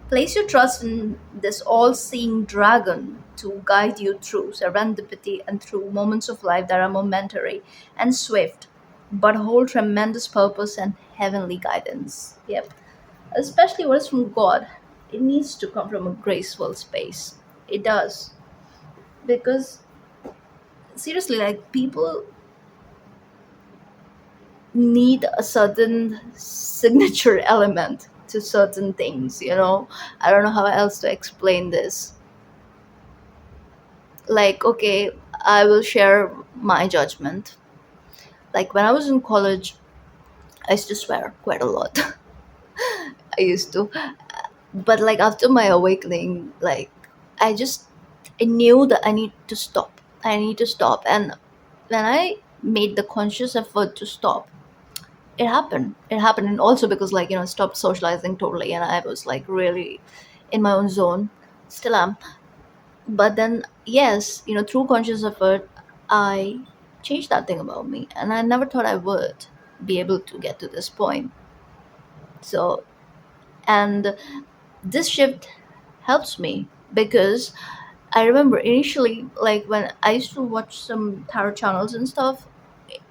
Place your trust in this all seeing dragon to guide you through serendipity and through moments of life that are momentary and swift, but hold tremendous purpose and heavenly guidance. Yep. Especially what is from God, it needs to come from a graceful space. It does. Because, seriously, like, people need a certain signature element to certain things. I don't know how else to explain this. Like, okay, I will share my judgment. Like, when I was in college, I used to swear quite a lot. I used to. But like, after my awakening, like, I just I knew that I need to stop. And when I made the conscious effort to stop, it happened. And also because, like, I stopped socializing totally, and I was like really in my own zone. Still am. But then, yes, through conscious effort, I changed that thing about me, and I never thought I would be able to get to this point. So, and this shift helps me because I remember initially, like, when I used to watch some tarot channels and stuff,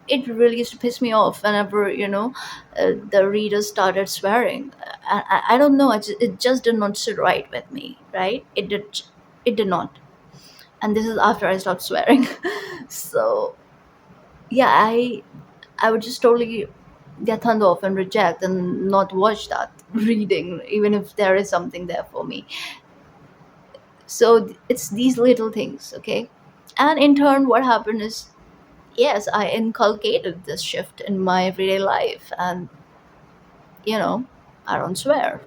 it really used to piss me off whenever the readers started swearing. I don't know, it just did not sit right with me, right? It did not. And this is after I stopped swearing. So, yeah, I would just totally get turned off and reject and not watch that reading, even if there is something there for me. So it's these little things, okay? And in turn, what happened is, yes, I inculcated this shift in my everyday life, and you know, I don't swear.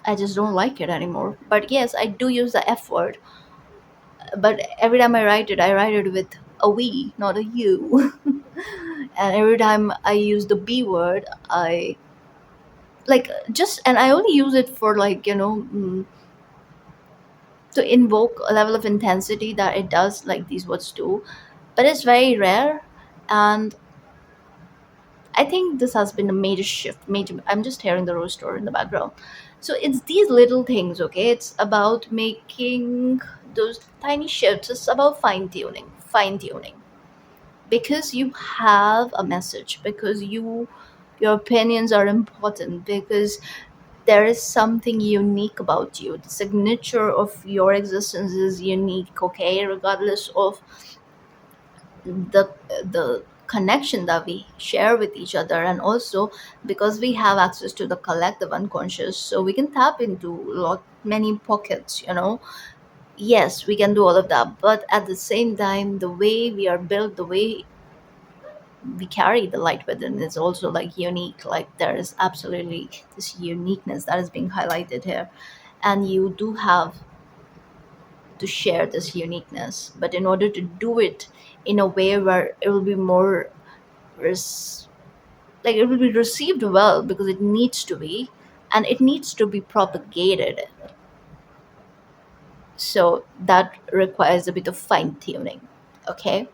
I just don't like it anymore. But yes, I do use the F word. But every time I write it with a we, not a you. And every time I use the B word, I like just, and I only use it for like, to invoke a level of intensity that it does, like these words do. But it's very rare. And I think this has been a major shift. Major. I'm just hearing the rooster in the background. So it's these little things, okay? It's about making those tiny shifts. It's about fine tuning. Because you have a message. Because your opinions are important. Because there is something unique about you. The signature of your existence is unique, okay? Regardless of the the connection that we share with each other, and also because we have access to the collective unconscious, so we can tap into lot many pockets, yes, we can do all of that, but at the same time, the way we are built, the way we carry the light within is also like unique. Like there is absolutely this uniqueness that is being highlighted here, and you do have to share this uniqueness, but in order to do it in a way where it will be more res- like it will be received well, because it needs to be, and it needs to be propagated, so that requires a bit of fine tuning, okay?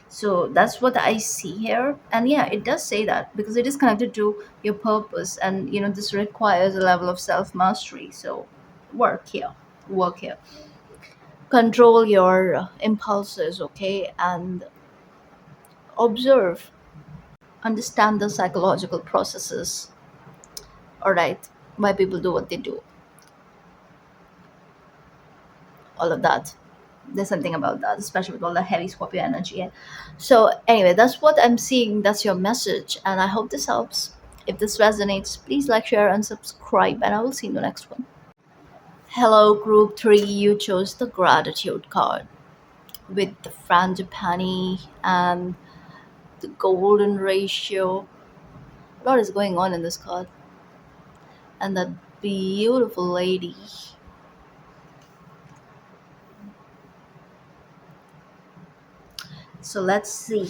So that's what I see here, and yeah, it does say that because it is connected to your purpose, and this requires a level of self mastery. So work here, work here, control your impulses, okay, and observe, understand the psychological processes, all right, why people do what they do, all of that. There's something about that, especially with all the heavy Scorpio energy. Yeah. So anyway, that's what I'm seeing. That's your message, and I hope this helps. If this resonates, please like, share, and subscribe, and I will see you in the next one. Hello, group three. You chose the gratitude card with the frangipani and the golden ratio. A lot is going on in this card, and that beautiful lady. So let's see.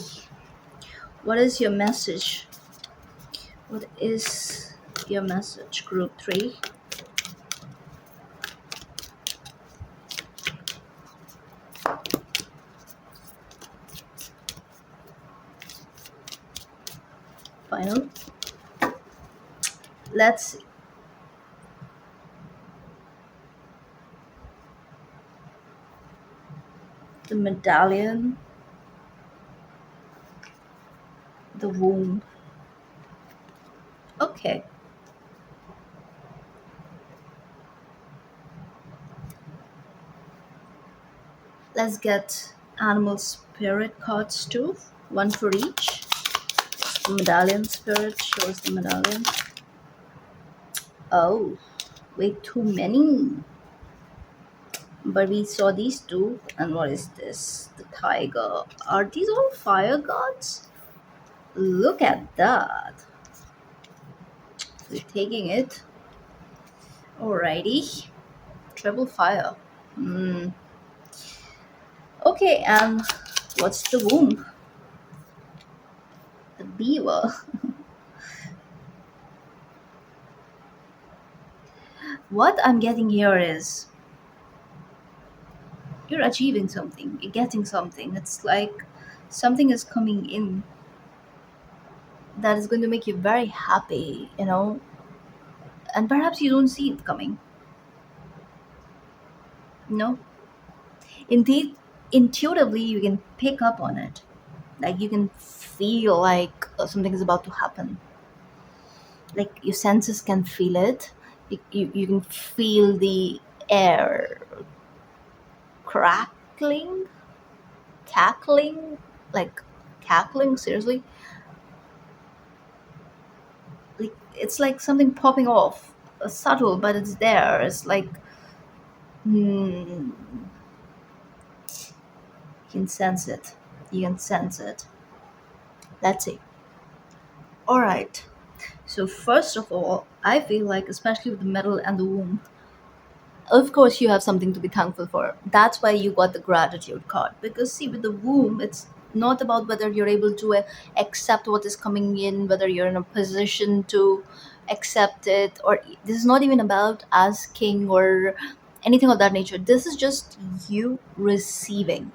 What is your message? What is your message, group three? Final. Let's see. The medallion, the womb. Okay, let's get animal spirit cards too. One for each. The medallion spirit shows the medallion. Oh, way too many. But we saw these two. And what is this? The tiger. Are these all fire gods? Look at that. We're taking it. Alrighty. Triple fire. Hmm. Okay, and what's the womb? The beaver. What I'm getting here is you're achieving something, you're getting something. It's like something is coming in that is going to make you very happy, and perhaps you don't see it coming. No, indeed, intuitively you can pick up on it. Like you can feel like something is about to happen. Like your senses can feel it. You can feel the air crackling, cackling, like cackling, seriously. Like it's like something popping off, subtle, but it's there. It's like, hmm, you can sense it. You can sense it. Let's see. All right. So first of all, I feel like, especially with the metal and the womb, of course you have something to be thankful for. That's why you got the gratitude card. Because see, with the womb, it's not about whether you're able to accept what is coming in, whether you're in a position to accept it, or this is not even about asking or anything of that nature. This is just you receiving.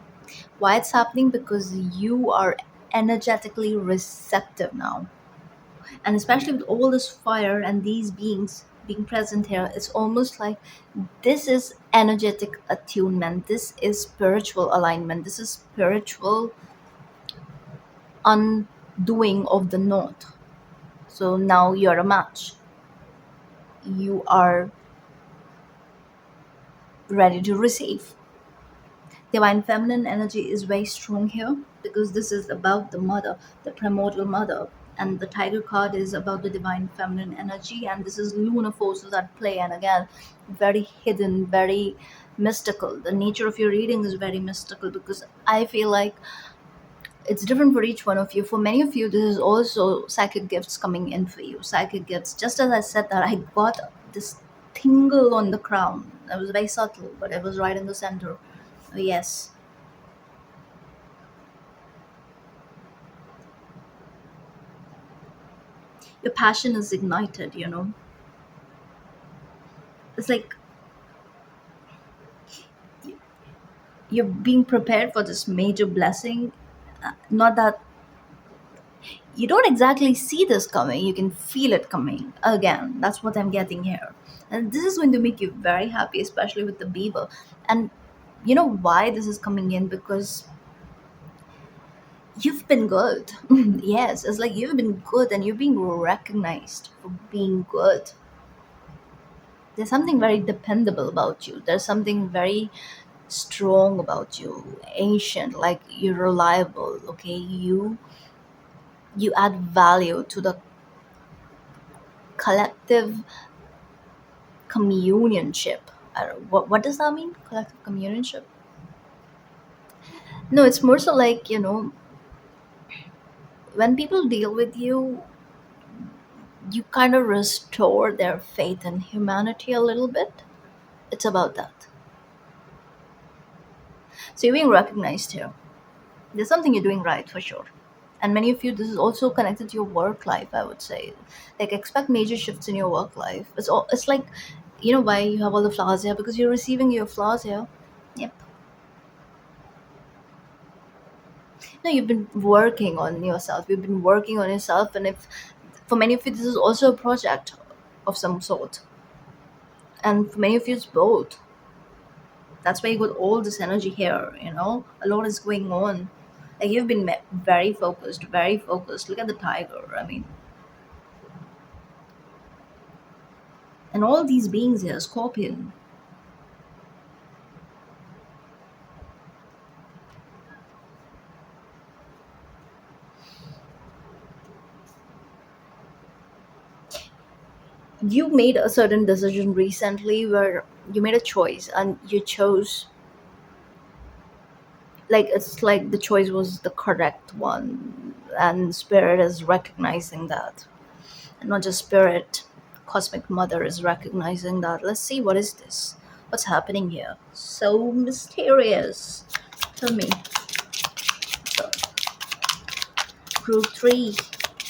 Why it's happening? Because you are energetically receptive now, and especially with all this fire and these beings being present here, it's almost like this is energetic attunement, this is spiritual alignment, this is spiritual undoing of the knot. So now you're a match, you are ready to receive. Divine feminine energy is very strong here because this is about the mother, the primordial mother. And the tiger card is about the divine feminine energy, and this is lunar forces at play. And again, very hidden, very mystical. The nature of your reading is very mystical because I feel like it's different for each one of you. For many of you, this is also psychic gifts coming in for you. Psychic gifts. Just as I said that, I got this tingle on the crown. It was very subtle, but it was right in the center. Yes, your passion is ignited, it's like you're being prepared for this major blessing. Not that you don't exactly see this coming, you can feel it coming. Again, that's what I'm getting here, and this is going to make you very happy, especially with the beaver. And you know why this is coming in? Because you've been good. Yes, it's like you've been good and you're being recognized for being good. There's something very dependable about you, there's something very strong about you, ancient, like you're reliable. Okay, you add value to the collective communionship. What does that mean, collective communionship? No, it's more so like, when people deal with you, you kind of restore their faith in humanity a little bit. It's about that. So you're being recognized here. There's something you're doing right for sure. And many of you, this is also connected to your work life, I would say. Like, expect major shifts in your work life. It's like, why you have all the flowers here? Because you're receiving your flowers here. Yep. No, you've been working on yourself. You've been working on yourself. And if, for many of you, this is also a project of some sort. And for many of you, it's both. That's why you got all this energy here, A lot is going on. Like, you've been very focused, very focused. Look at the tiger. I mean, and all these beings here, Scorpion. You made a certain decision recently where you made a choice and you chose, like, it's like the choice was the correct one, and spirit is recognizing that. And not just spirit, cosmic mother is recognizing that. Let's see, what is this, what's happening here? So mysterious. Tell me. So, group 3,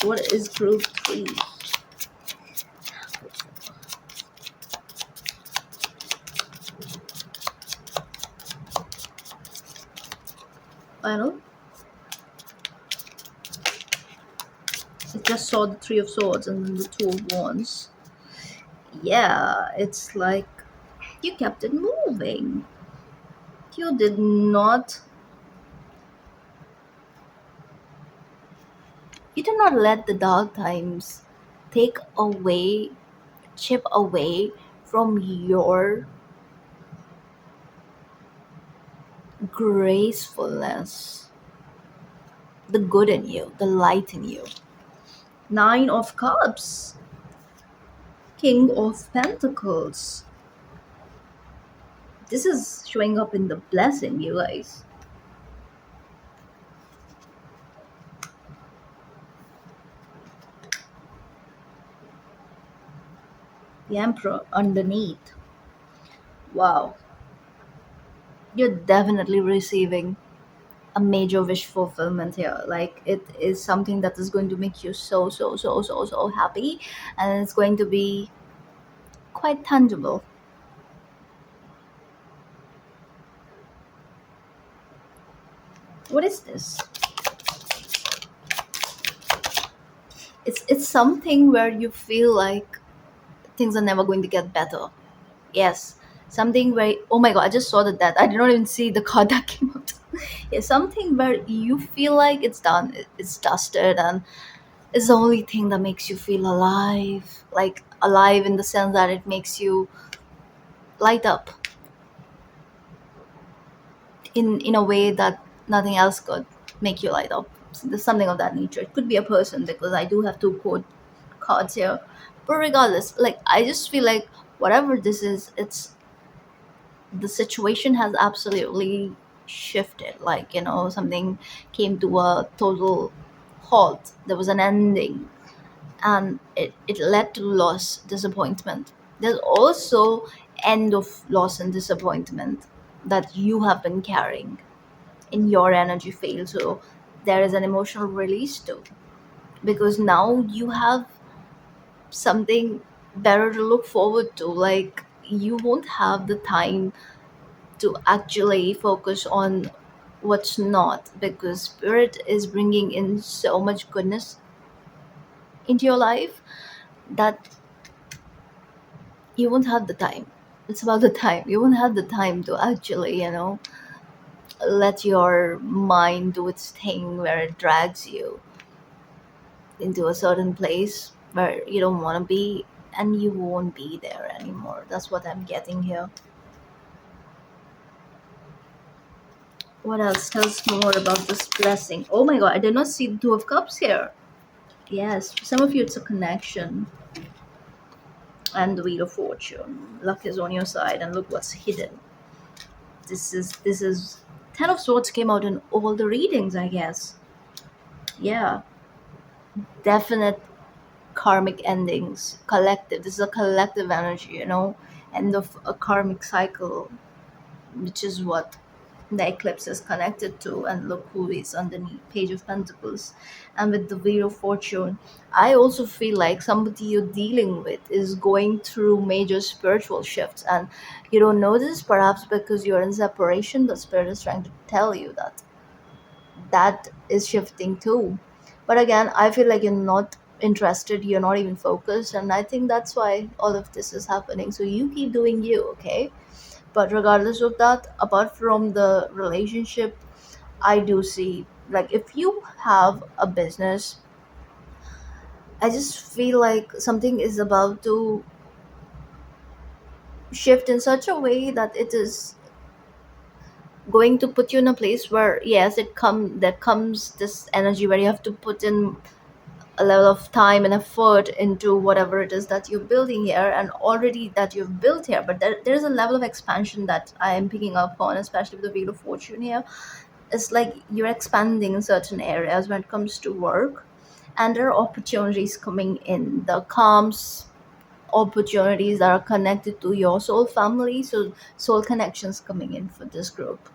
what is group 3? Final. I just saw the 3 of Swords and then the 2 of Wands. Yeah, it's like you kept it moving. You did not, you did not let the dark times take away, chip away from your gracefulness, the good in you, the light in you. Nine of Cups, King of Pentacles. This is showing up in the blessing, you guys. The Emperor underneath. Wow, you're definitely receiving a major wish fulfillment here. Like it is something that is going to make you so so so so so happy, and it's going to be quite tangible. What is this? It's something where you feel like things are never going to get better. Yes, something where, oh my god, I just saw that I did not even see the card that came out. Yeah, something where you feel like it's done, it's dusted, and it's the only thing that makes you feel alive. Like alive in the sense that it makes you light up in a way that nothing else could make you light up. So there's something of that nature. It could be a person because I do have two quote cards here. But regardless, like I just feel like whatever this is, it's the situation has absolutely shifted. Like, something came to a total halt. There was an ending, and it led to loss, disappointment. There's also end of loss and disappointment that you have been carrying in your energy field. So there is an emotional release too, because now you have something better to look forward to. Like you won't have the time to actually focus on what's not, because spirit is bringing in so much goodness into your life that you won't have the time. It's about the time. You won't have the time to actually, let your mind do its thing where it drags you into a certain place where you don't want to be, and you won't be there anymore. That's what I'm getting here. What else? Tell us more about this blessing. Oh my god, I did not see the Two of Cups here. Yes, for some of you it's a connection. And the Wheel of Fortune. Luck is on your side, and look what's hidden. This is Ten of Swords came out in all the readings, I guess. Yeah, definite karmic endings. Collective. This is a collective energy, end of a karmic cycle, which is what the eclipse is connected to. And look who is underneath, Page of Pentacles. And with the Wheel of Fortune, I also feel like somebody you're dealing with is going through major spiritual shifts, and you don't know this perhaps because you're in separation. The spirit is trying to tell you that that is shifting too. But again, I feel like you're not interested, you're not even focused, and I think that's why all of this is happening. So you keep doing you, okay? But regardless of that, apart from the relationship, I do see, like, if you have a business, I just feel like something is about to shift in such a way that it is going to put you in a place where, yes, there comes this energy where you have to put in a level of time and effort into whatever it is that you're building here, and already that you've built here. But there's a level of expansion that I am picking up on, especially with the Wheel of Fortune here. It's like you're expanding in certain areas when it comes to work, and there are opportunities coming in. The calms opportunities that are connected to your soul family. So soul connections coming in for this group.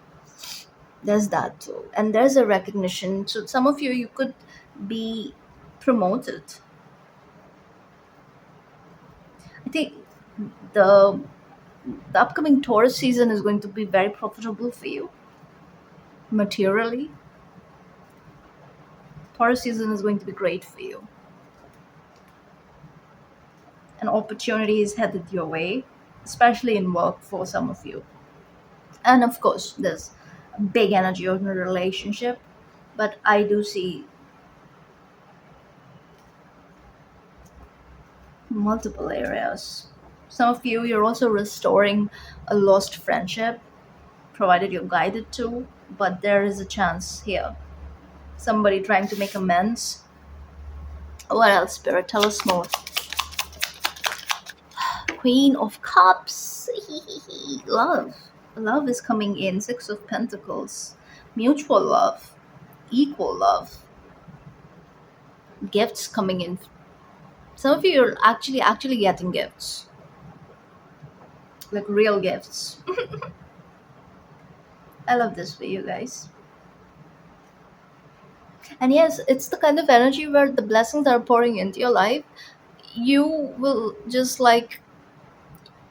There's that too. And there's a recognition. So some of you could be promoted. I think the the upcoming Taurus season is going to be very profitable for you materially. Taurus season is going to be great for you. An opportunity is headed your way, especially in work for some of you. And of course, there's a big energy on a relationship, but I do see multiple areas. Some of you, you're also restoring a lost friendship, provided you're guided to, but there is a chance here. Somebody trying to make amends, What else, Spirit? Tell us more. Queen of Cups. Love. Love is coming in. Six of Pentacles. Mutual love. Equal love. Gifts coming in. Some of you are actually getting gifts. Like real gifts. I love this for you guys. And yes, it's the kind of energy where the blessings are pouring into your life. You will just like,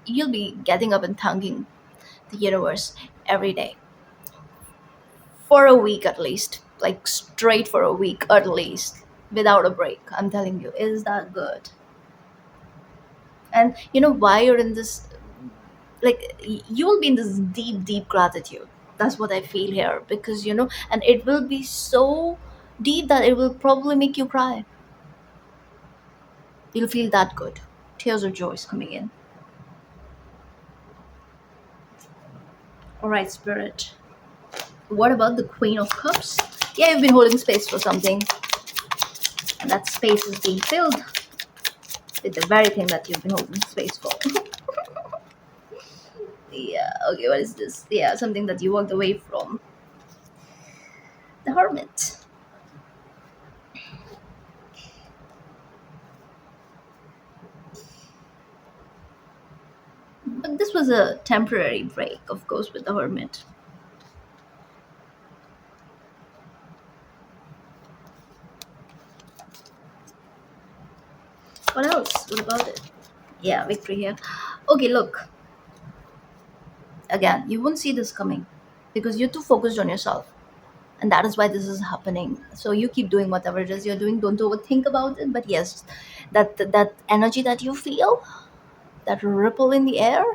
you'll be getting up and thanking the universe every day for a week at least, like straight for a week at least, without a break. I'm telling you, is that good? And you know why you're in this, like you will be in this deep gratitude. That's what I feel here, because and it will be so deep that it will probably make you cry. You'll feel that good. Tears of joy is coming in. All right, Spirit. What about the Queen of Cups? Yeah, you've been holding space for something, and that space is being filled with the very thing that you've been holding space for. Yeah, okay, what is this? Yeah, something that you walked away from. The Hermit. But this was a temporary break, of course, with the Hermit. What else? What about it? Yeah, victory here. Okay, look. Again, you won't see this coming because you're too focused on yourself. And that is why this is happening. So you keep doing whatever it is you're doing. Don't overthink about it. But yes, that energy that you feel, that ripple in the air,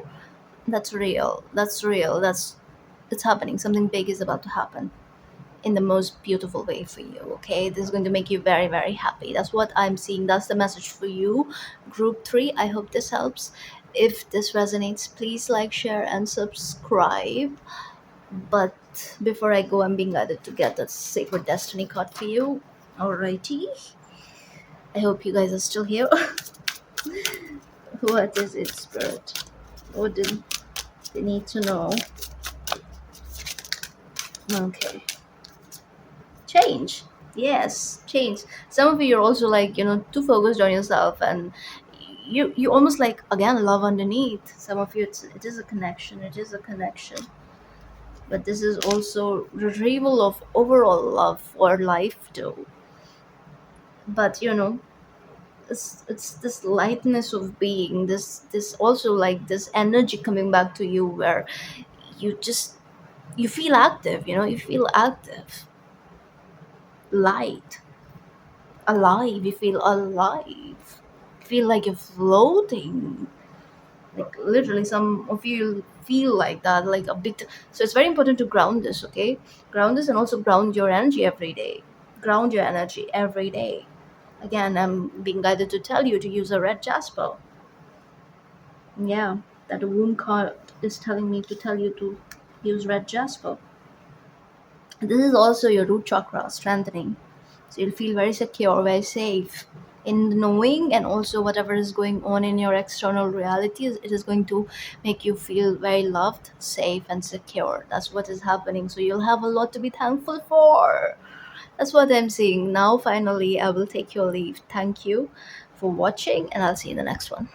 that's real. That's real. That's it's happening. Something big is about to happen in the most beautiful way for you. Okay, this is going to make you very happy. That's what I'm seeing. That's the message for you, Group 3. I hope this helps. If this resonates, please like, share, and subscribe. But before I go, I'm being guided to get that sacred destiny card for you. Alrighty. I hope you guys are still here. What is it, Spirit? What do they need to know? Okay. Change. Yes, change. Some of you are also like, too focused on yourself, and you almost like, again, love underneath. Some of you, it is a connection. It is a connection. But this is also retrieval of overall love for life too. But it's this lightness of being, this also like this energy coming back to you, where you just you feel active, you feel active, light, alive. You feel alive, feel like you're floating, like literally some of you feel like that, like a bit. So it's very important to ground this. Okay, ground this, and also ground your energy every day. Ground your energy every day. Again, I'm being guided to tell you to use a red jasper. Yeah, that womb card is telling me to tell you to use red jasper. This is also your root chakra strengthening. So you'll feel very secure, very safe in knowing, and also whatever is going on in your external reality, it is going to make you feel very loved, safe, and secure. That's what is happening. So you'll have a lot to be thankful for. That's what I'm seeing. Now, finally, I will take your leave. Thank you for watching, and I'll see you in the next one.